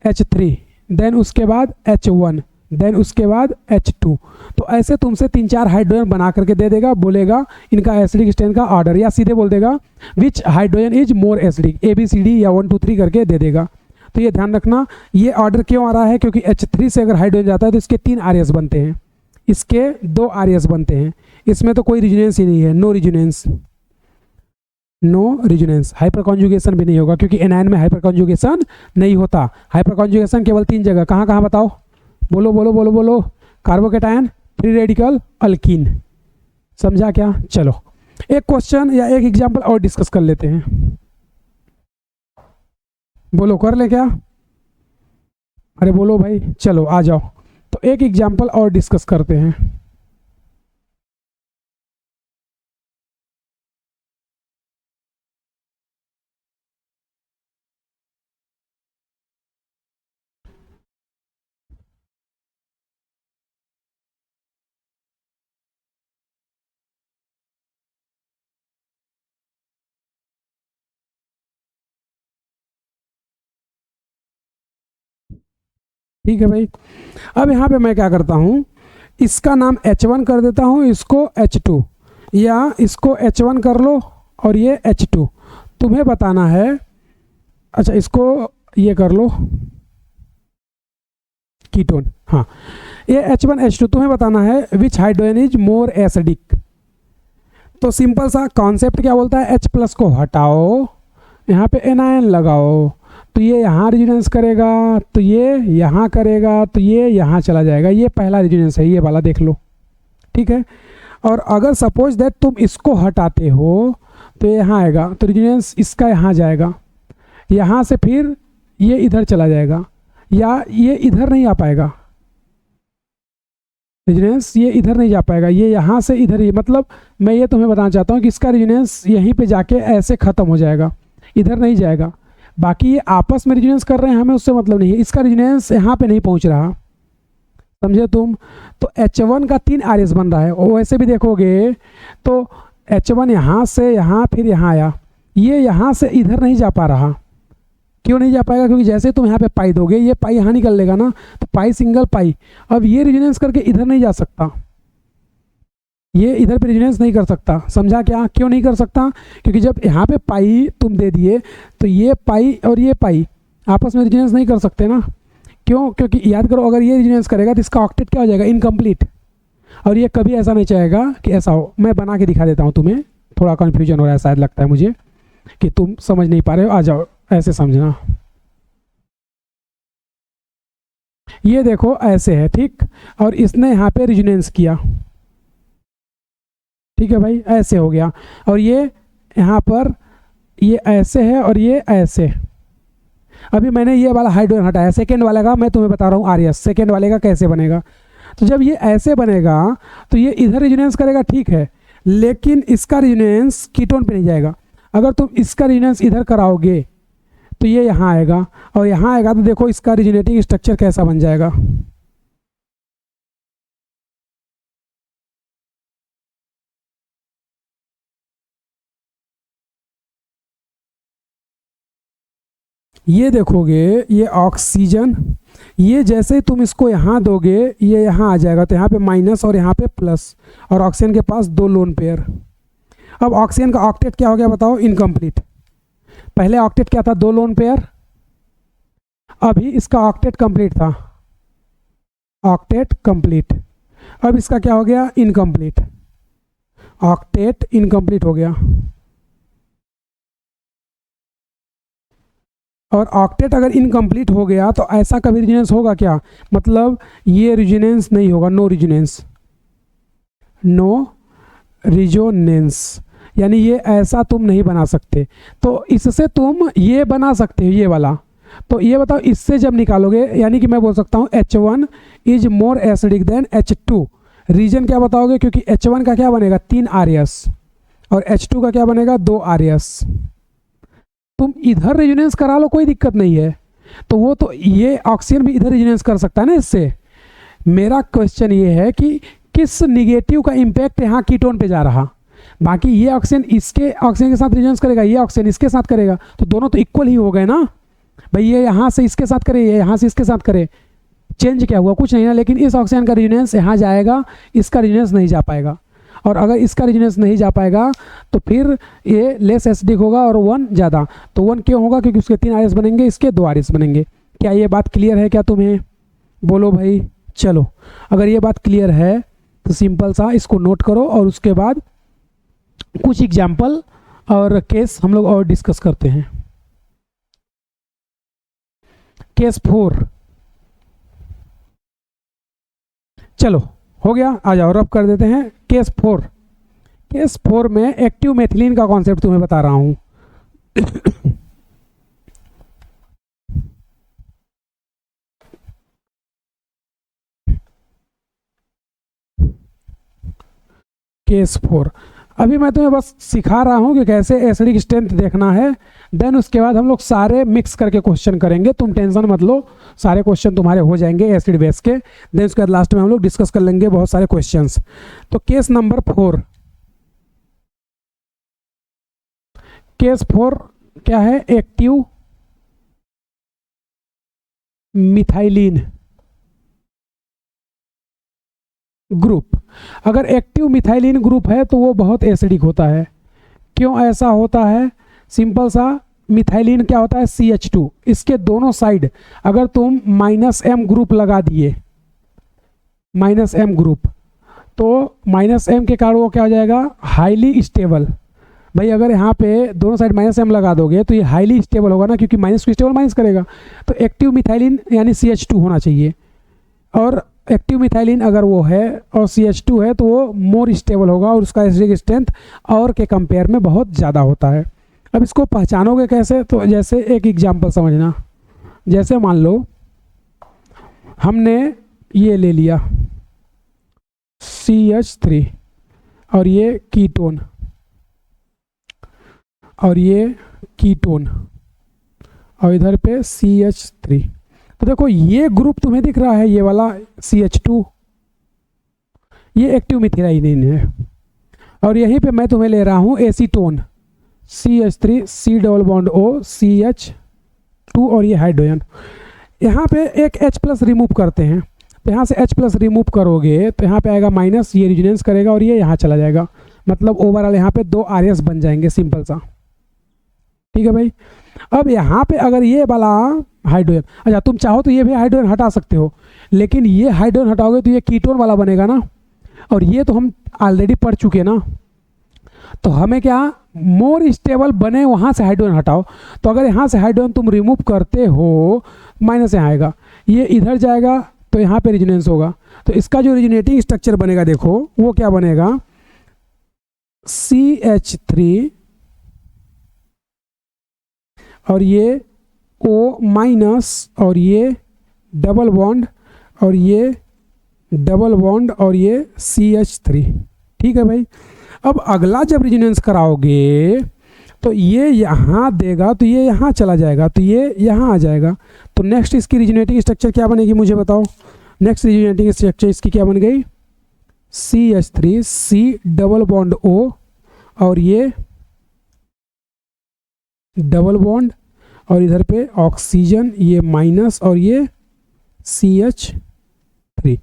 H3, देन उसके बाद H1, देन उसके बाद H2। तो ऐसे तुमसे 3-4 हाइड्रोजन बना करके दे देगा, बोलेगा इनका एसिडिक स्ट्रेंथ का ऑर्डर, या सीधे बोल देगा which hydrogen is more acidic, ABCD या 1 2 3 करके दे देगा। तो ये ध्यान रखना, ये ऑर्डर क्यों आ रहा है, क्योंकि H3 से अगर हाइड्रोजन जाता है तो इसके 3 RS बनते हैं, इसके 2 RS बनते हैं। इसमें तो कोई रिजोनेंस ही नहीं है, no resonance, no resonance. Hyperconjugation भी नहीं होगा, क्योंकि एनायन में हाइपर कॉन्जुगेशन नहीं होता। हाइपर कॉन्जुगेशन केवल 3 जगह, कहाँ कहाँ बताओ, बोलो बोलो बोलो बोलो, कार्बोकेटायन, फ्री रेडिकल, अल्कीन। समझा क्या। चलो एक क्वेश्चन या एक एग्जांपल और डिस्कस कर लेते हैं, बोलो कर ले क्या, अरे बोलो भाई, चलो आ जाओ। तो एक एग्जांपल और डिस्कस करते हैं। ठीक है भाई, अब यहाँ पे मैं क्या करता हूँ, इसका नाम H1 कर देता हूँ, इसको H2, या इसको H1 कर लो और ये H2। तुम्हें बताना है, अच्छा इसको ये कर लो, कीटोन। हाँ, ये H1H2 तुम्हें बताना है विच हाइड्रोजन इज मोर एसिडिक। तो सिंपल सा कॉन्सेप्ट क्या बोलता है, H प्लस को हटाओ, यहाँ पे एनायन लगाओ, तो ये यहाँ रेजोनेंस करेगा, तो ये यहाँ करेगा, तो ये यहाँ चला जाएगा। ये पहला रेजोनेंस है, ये वाला देख लो, ठीक है। और अगर सपोज दैट तुम इसको हटाते हो तो ये यहाँ आएगा, तो रेजोनेंस इसका यहाँ जाएगा, यहाँ से फिर ये इधर चला जाएगा, या ये इधर नहीं आ पाएगा, रेजोनेंस ये इधर नहीं जा पाएगा, ये यहाँ से इधर ही, मतलब मैं ये तुम्हें बताना चाहता हूँ कि इसका रेजोनेंस यहीं पे जाके ऐसे ख़त्म हो जाएगा, इधर नहीं जाएगा। बाकी ये आपस में रेजोनेंस कर रहे हैं, हमें उससे मतलब नहीं है, इसका रेजोनेंस यहाँ पे नहीं पहुँच रहा, समझे तुम। तो H1 का 3 RS बन रहा है, और वैसे भी देखोगे तो H1 यहाँ से यहाँ फिर यहाँ आया, ये यहाँ से इधर नहीं जा पा रहा। क्यों नहीं जा पाएगा, क्योंकि जैसे तुम यहाँ पे पाई दोगे, ये पाई यहाँ निकल लेगा ना, तो पाई सिंगल पाई, अब ये रेजोनेंस करके इधर नहीं जा सकता, ये इधर पे रेजोनेंस नहीं कर सकता। समझा क्या, क्यों नहीं कर सकता, क्योंकि जब यहाँ पे पाई तुम दे दिए तो ये पाई और ये पाई आपस में रेजोनेंस नहीं कर सकते ना। क्यों, क्योंकि याद करो, अगर ये रेजोनेंस करेगा तो इसका ऑक्टेट क्या हो जाएगा, इनकम्प्लीट, और ये कभी ऐसा नहीं चाहेगा कि ऐसा हो। मैं बना के दिखा देता हूँ तुम्हें, थोड़ा कन्फ्यूजन हो रहा है शायद, लगता है मुझे कि तुम समझ नहीं पा रहे हो, आ जाओ ऐसे समझना। ये देखो ऐसे है, ठीक, और इसने यहाँ पे रेजोनेंस किया, ठीक है भाई, ऐसे हो गया, और ये यहाँ पर ये ऐसे है और ये ऐसे। अभी मैंने ये वाला हाइड्रोजन हटाया, सेकेंड वाले का मैं तुम्हें बता रहा हूँ RS, सेकेंड वाले का कैसे बनेगा। तो जब ये ऐसे बनेगा तो ये इधर रेजोनेंस करेगा, ठीक है, लेकिन इसका रेजोनेंस कीटोन पे नहीं जाएगा। अगर तुम इसका रेजोनेंस इधर कराओगे तो ये यहाँ आएगा, और यहाँ आएगा तो देखो इसका रेजोनेटिंग स्ट्रक्चर कैसा बन जाएगा। ये देखोगे, ये ऑक्सीजन, ये जैसे तुम इसको यहाँ दोगे ये यहाँ आ जाएगा, तो यहाँ पे माइनस और यहाँ पे प्लस, और ऑक्सीजन के पास 2 लोन पेयर। अब ऑक्सीजन का ऑक्टेट क्या हो गया बताओ, इनकम्प्लीट। पहले ऑक्टेट क्या था, 2 लोन पेयर, अभी इसका ऑक्टेट कंप्लीट था, ऑक्टेट कंप्लीट। अब इसका क्या हो गया, इनकम्प्लीट, ऑक्टेट इनकम्प्लीट हो गया। और ऑक्टेट अगर इनकम्प्लीट हो गया तो ऐसा कभी रेजोनेंस होगा क्या, मतलब ये रेजोनेंस नहीं होगा, नो रेजोनेंस, नो रेजोनेंस, यानी ये ऐसा तुम नहीं बना सकते। तो इससे तुम ये बना सकते हो, ये वाला। तो ये बताओ, इससे जब निकालोगे, यानी कि मैं बोल सकता हूँ H1 is more acidic than H2। Reason क्या बताओगे, क्योंकि H1 का क्या बनेगा, 3 RS, और H2 का क्या बनेगा, 2 RS। तुम इधर रेजोनेंस करा लो, कोई दिक्कत नहीं है, तो वो तो ये ऑक्सीजन भी इधर रेजोनेंस कर सकता है ना इससे। मेरा क्वेश्चन ये है कि किस निगेटिव का इम्पैक्ट यहाँ कीटोन पे जा रहा। बाकी ये ऑक्सीजन इसके ऑक्सीजन के साथ रेजोनेंस करेगा, ये ऑक्सीजन इसके साथ करेगा, तो दोनों तो इक्वल ही हो गए ना भाई। ये यहाँ से इसके साथ करे, ये यहाँ से इसके साथ करे, चेंज क्या हुआ, कुछ नहीं ना। लेकिन इस ऑक्सीजन का रेजोनेंस यहाँ जाएगा, इसका रेजोनेंस नहीं जा पाएगा, और अगर इसका रेजोनेंस नहीं जा पाएगा तो फिर ये लेस एसिडिक होगा और 1 ज़्यादा। तो 1 क्यों होगा, क्योंकि उसके 3 RS बनेंगे, इसके 2 RS बनेंगे। क्या ये बात क्लियर है क्या तुम्हें, बोलो भाई। चलो, अगर ये बात क्लियर है तो सिंपल सा इसको नोट करो, और उसके बाद कुछ एग्जाम्पल और केस हम लोग और डिस्कस करते हैं। केस 4, चलो हो गया, आ जाओ रब कर देते हैं। केस 4, केस 4 में एक्टिव मेथिलीन का कॉन्सेप्ट तुम्हें बता रहा हूं। केस 4 अभी मैं तुम्हें बस सिखा रहा हूँ कि कैसे एसिडिक स्ट्रेंथ देखना है, देन उसके बाद हम लोग सारे मिक्स करके क्वेश्चन करेंगे। तुम टेंशन मत लो, सारे क्वेश्चन तुम्हारे हो जाएंगे एसिड बेस के। देन उसके बाद लास्ट में हम लोग डिस्कस कर लेंगे बहुत सारे क्वेश्चंस। तो केस नंबर 4, केस 4 क्या है, एक्टिव मिथाइलिन ग्रुप। अगर एक्टिव मिथाइलिन ग्रुप है तो वो बहुत एसिडिक होता है। क्यों ऐसा होता है, सिंपल सा मिथाइलिन क्या होता है CH2, इसके दोनों साइड अगर तुम -M ग्रुप लगा दिए, -M ग्रुप, तो -M के कारण वो क्या हो जाएगा, हाईली स्टेबल। भाई अगर यहाँ पे दोनों साइड -M लगा दोगे तो ये हाईली स्टेबल होगा ना, क्योंकि माइनस को स्टेबल माइनस करेगा। तो एक्टिव मिथाइलिन यानी CH2 होना चाहिए, और एक्टिव मिथाइलिन अगर वो है और CH2 है तो वो मोर स्टेबल होगा और उसका एसिडिक स्ट्रेंथ और के कंपेयर में बहुत ज़्यादा होता है। अब इसको पहचानोगे कैसे, तो जैसे एक एग्जांपल समझना, जैसे मान लो हमने ये ले लिया CH3 और ये कीटोन और ये कीटोन और इधर पे CH3। तो देखो ये ग्रुप तुम्हें दिख रहा है, ये वाला CH2, ये एक्टिव मिथाइलिन है, और यहीं पे मैं तुम्हें ले रहा हूँ acetone CH3 C double bond O CH2 और ये हाइड्रोजन। यहाँ पे एक H+ रिमूव करते हैं, तो यहाँ से H+ रिमूव करोगे तो यहाँ पे आएगा माइनस, ये रिजोनेंस करेगा और ये यहाँ चला जाएगा, मतलब ओवरऑल यहाँ पे 2 RS बन जाएंगे, सिंपल सा। ठीक है भाई। अब यहाँ पे अगर ये वाला हाइड्रोजन, अच्छा तुम चाहो तो ये भी हाइड्रोजन हटा सकते हो, लेकिन ये हाइड्रोजन हटाओगे तो ये कीटोन वाला बनेगा ना, और ये तो हम ऑलरेडी पढ़ चुके ना। तो हमें क्या, मोर स्टेबल बने वहाँ से हाइड्रोजन हटाओ। तो अगर यहाँ से हाइड्रोजन तुम रिमूव करते हो, माइनस यहाँ आएगा, ये इधर जाएगा तो यहाँ पे रिजोनेंस होगा। तो इसका जो रिजोनेटिंग स्ट्रक्चर बनेगा देखो वो क्या बनेगा, CH3 और ये O- और ये डबल बॉन्ड और ये डबल बॉन्ड और ये CH3। ठीक है भाई। अब अगला जब रिजोनेंस कराओगे तो ये यहाँ देगा तो ये यहाँ चला जाएगा, तो ये यहाँ आ जाएगा। तो नेक्स्ट इसकी रिजोनेटिंग स्ट्रक्चर क्या बनेगी मुझे बताओ। नेक्स्ट रिजोनेटिंग स्ट्रक्चर इसकी क्या बन गई, CH3 C double bond O और ये डबल बॉन्ड और इधर पे ऑक्सीजन, ये माइनस और ये CH3।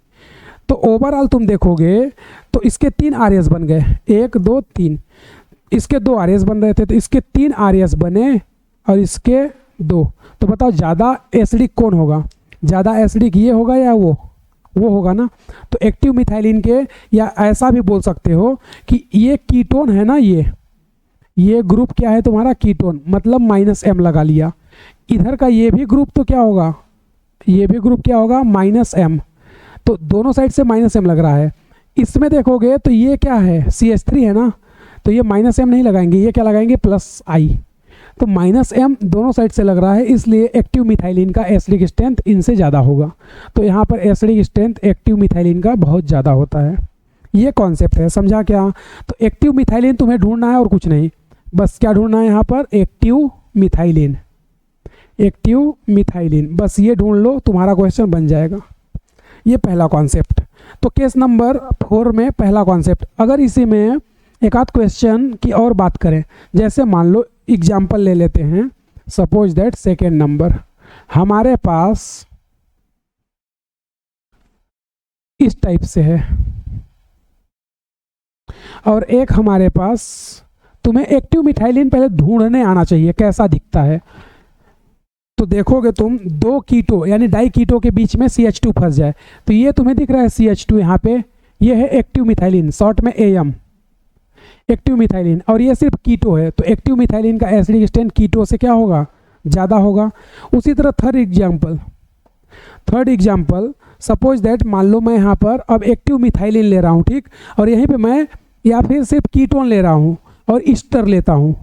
तो ओवरऑल तुम देखोगे तो इसके 3 RS बन गए, 1 2 3, इसके 2 RS बन रहे थे तो इसके 3 RS बने और इसके 2। तो बताओ ज़्यादा एसिडिक कौन होगा, ज़्यादा एसिडिक ये होगा या वो होगा ना। तो एक्टिव मिथाइलिन के, या ऐसा भी बोल सकते हो कि ये कीटोन है ना, ये ग्रुप क्या है तुम्हारा, कीटोन, मतलब -M लगा लिया। इधर का ये भी ग्रुप तो क्या होगा, ये भी ग्रुप क्या होगा, -M। तो दोनों साइड से -M लग रहा है। इसमें देखोगे तो ये क्या है, CH3 है ना, तो ये -M नहीं लगाएंगे, ये क्या लगाएंगे, +I। तो -M दोनों साइड से लग रहा है, इसलिए एक्टिव मिथाइलिन का एसिडिक स्ट्रेंथ इनसे ज़्यादा होगा। तो यहाँ पर एसिडिक स्ट्रेंथ एक्टिव मिथाइलिन का बहुत ज़्यादा होता है। ये कॉन्सेप्ट है, समझा क्या। तो एक्टिव मिथाइलिन तुम्हें ढूंढना है और कुछ नहीं, बस क्या ढूंढना है यहाँ पर, एक्टिव मिथाइलिन, एक्टिव मिथाइलिन, बस ये ढूंढ लो, तुम्हारा क्वेश्चन बन जाएगा। ये पहला कॉन्सेप्ट। तो केस नंबर 4 में पहला कॉन्सेप्ट। अगर इसी में एक आध क्वेश्चन की और बात करें, जैसे मान लो एग्जाम्पल ले लेते हैं, सपोज दैट सेकेंड नंबर हमारे पास इस टाइप से है और एक हमारे पास, तुम्हें एक्टिव मिथाइलिन पहले ढूंढने आना चाहिए कैसा दिखता है। तो देखोगे तुम 2 कीटो यानी डाई कीटो के बीच में CH2 फंस जाए, तो ये तुम्हें दिख रहा है CH2 यहाँ पे, ये है एक्टिव मिथाइलिन, शॉर्ट में AM, एक्टिव मिथाइलिन, और ये सिर्फ कीटो है। तो एक्टिव मिथाइलिन का एसिडिक स्ट्रेंथ कीटो से क्या होगा, ज़्यादा होगा। उसी तरह थर्ड एग्जाम्पल सपोज दैट, मान लो मैं यहाँ पर अब एक्टिव मिथाइलिन ले रहा हूँ, ठीक, और यहीं पे मैं या फिर सिर्फ कीटोन ले रहा हूँ और ईस्टर लेता हूँ,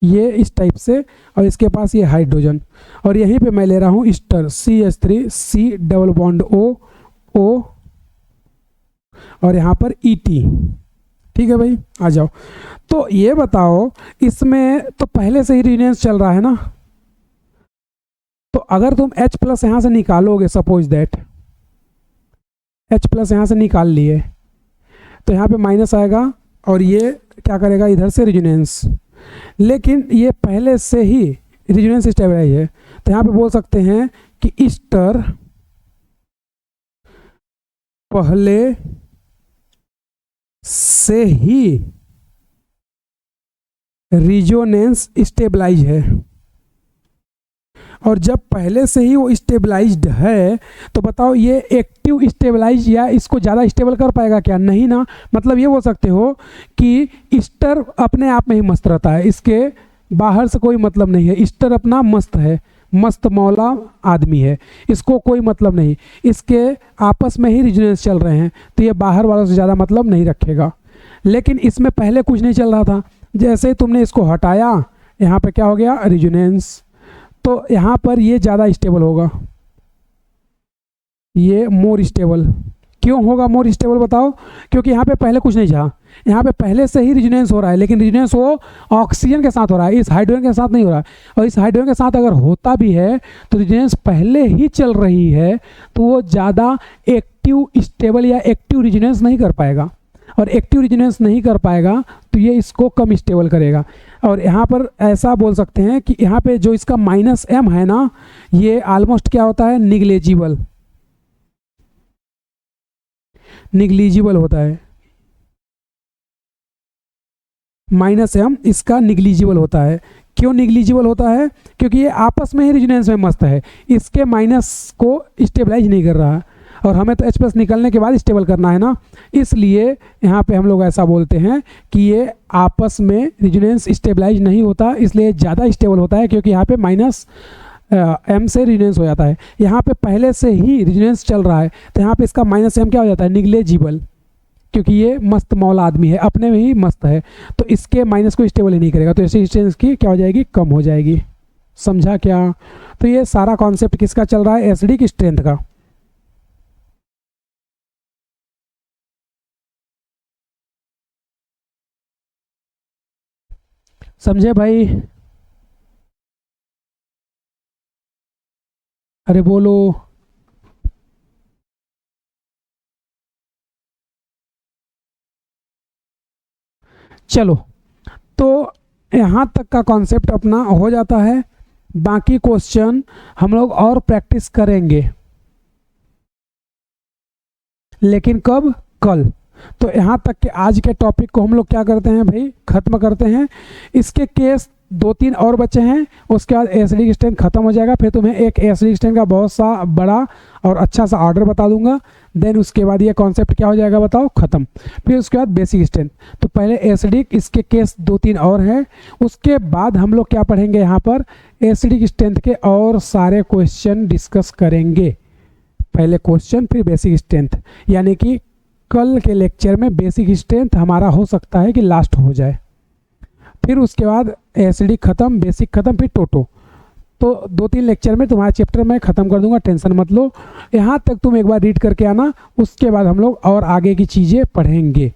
ये इस टाइप से, और इसके पास ये हाइड्रोजन, और यहीं पे मैं ले रहा हूँ Easter CH3 C double bond O और यहाँ पर ET। ठीक है भाई, आ जाओ। तो ये बताओ, इसमें तो पहले से ही रिजोनेंस चल रहा है ना, तो अगर तुम H+ यहाँ से निकालोगे, सपोज दैट H+ यहाँ से निकाल लिए, तो यहाँ पे माइनस आएगा और ये क्या करेगा, इधर से रिजोनेंस, लेकिन ये पहले से ही रिजोनेंस स्टेबलाइज है। तो यहाँ पे बोल सकते हैं कि ईस्टर पहले से ही रिजोनेंस स्टेबलाइज है, और जब पहले से ही वो स्टेबलाइज्ड है तो बताओ ये एक्टिव स्टेबलाइज या इसको ज़्यादा स्टेबल कर पाएगा क्या? नहीं ना। मतलब ये बोल सकते हो कि ईस्टर अपने आप में ही मस्त रहता है, इसके बाहर से कोई मतलब नहीं है। ईस्टर अपना मस्त है, मस्त मौला आदमी है, इसको कोई मतलब नहीं, इसके आपस में ही रिजोनेंस चल रहे हैं, तो ये बाहर वालों से ज़्यादा मतलब नहीं रखेगा। लेकिन इसमें पहले कुछ नहीं चल रहा था, जैसे ही तुमने इसको हटाया यहाँ पे क्या हो गया? रिजोनेंस। तो यहाँ पर ये ज़्यादा स्टेबल होगा, ये मोर स्टेबल। क्यों होगा मोर स्टेबल बताओ? क्योंकि यहाँ पे पहले कुछ नहीं था, यहाँ पे पहले से ही रिजोनेंस हो रहा है, लेकिन रिजोनेंस वो ऑक्सीजन के साथ हो रहा है, इस हाइड्रोजन के साथ नहीं हो रहा है। और इस हाइड्रोजन के साथ अगर होता भी है तो रिजोनेंस पहले ही चल रही है, तो वो ज़्यादा एक्टिव स्टेबल या एक्टिव रिजोनेंस नहीं कर पाएगा, और एक्टिव रिजोनेंस नहीं कर पाएगा तो ये इसको कम स्टेबल करेगा। और यहाँ पर ऐसा बोल सकते हैं कि यहाँ पे जो इसका -m है ना, ये ऑलमोस्ट क्या होता है? निग्लेजिबल, निग्लिजिबल होता है। -m इसका निग्लिजिबल होता है। क्यों निग्लिजिबल होता है? क्योंकि ये आपस में ही रिजोनेंस में मस्त है, इसके माइनस को स्टेबलाइज नहीं कर रहा है, और हमें तो H+ निकलने के बाद स्टेबल करना है ना, इसलिए यहाँ पे हम लोग ऐसा बोलते हैं कि ये आपस में रिजोनेंस स्टेबलाइज नहीं होता, इसलिए ज़्यादा स्टेबल होता है, क्योंकि यहाँ पे -m से रिजोनेंस हो जाता है। यहाँ पे पहले से ही रिजोनेंस चल रहा है, तो यहाँ पे इसका -m क्या हो जाता है? निग्लेजिबल, क्योंकि ये मस्त मौला आदमी है, अपने में ही मस्त है, तो इसके माइनस को स्टेबल ही नहीं करेगा, तो ऐसी स्ट्रेंथ की क्या हो जाएगी? कम हो जाएगी। समझा क्या? तो ये सारा कॉन्सेप्ट किसका चल रहा है? एसिडिक स्ट्रेंथ का। समझे भाई? अरे बोलो। चलो, तो यहाँ तक का कॉन्सेप्ट अपना हो जाता है, बाकी क्वेश्चन हम लोग और प्रैक्टिस करेंगे, लेकिन कब? कल। तो यहाँ तक के आज के टॉपिक को हम लोग क्या करते हैं भाई? ख़त्म करते हैं। इसके केस 2-3 और बचे हैं, उसके बाद एसिडिक स्ट्रेंथ खत्म हो जाएगा। फिर तुम्हें एक एसिडिक स्ट्रेंथ का बहुत सा बड़ा और अच्छा सा ऑर्डर बता दूंगा, देन उसके बाद ये कॉन्सेप्ट क्या हो जाएगा बताओ? ख़त्म। फिर उसके बाद बेसिक स्ट्रेंथ। तो पहले एसिडिक, इसके केस 2-3 और हैं, उसके बाद हम लोग क्या पढ़ेंगे? यहाँ पर एसिडिक स्ट्रेंथ के और सारे क्वेश्चन डिस्कस करेंगे। पहले क्वेश्चन फिर बेसिक स्ट्रेंथ, यानी कि कल के लेक्चर में बेसिक स्ट्रेंथ हमारा हो सकता है कि लास्ट हो जाए, फिर उसके बाद एसिडिक खत्म, बेसिक खत्म, फिर टोटो। तो 2-3 लेक्चर में तुम्हारा चैप्टर मैं ख़त्म कर दूंगा, टेंशन मत लो। यहाँ तक तुम एक बार रीड करके आना, उसके बाद हम लोग और आगे की चीज़ें पढ़ेंगे।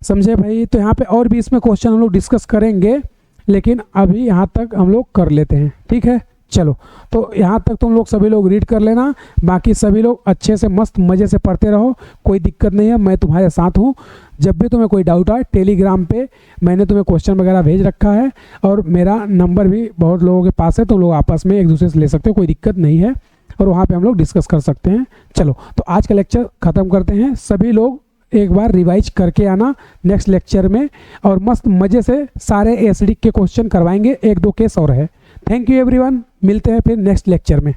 समझे भाई? तो यहाँ पे और भी इसमें क्वेश्चन हम लोग डिस्कस करेंगे, लेकिन अभी यहाँ तक हम लोग कर लेते हैं, ठीक है? चलो, तो यहाँ तक तुम लोग सभी लोग रीड कर लेना, बाकी सभी लोग अच्छे से मस्त मज़े से पढ़ते रहो, कोई दिक्कत नहीं है, मैं तुम्हारे साथ हूँ। जब भी तुम्हें कोई डाउट आए, टेलीग्राम पे मैंने तुम्हें क्वेश्चन वगैरह भेज रखा है, और मेरा नंबर भी बहुत लोगों के पास है, तो लोग आपस में एक दूसरे से ले सकते हो, कोई दिक्कत नहीं है, और वहाँ पे हम लोग डिस्कस कर सकते हैं। चलो, तो आज का लेक्चर ख़त्म करते हैं। सभी लोग एक बार रिवाइज करके आना नेक्स्ट लेक्चर में, और मस्त मज़े से सारे एसिडिक के क्वेश्चन करवाएंगे, 1-2 केस और है। थैंक यू एवरीवन, मिलते हैं फिर नेक्स्ट लेक्चर में।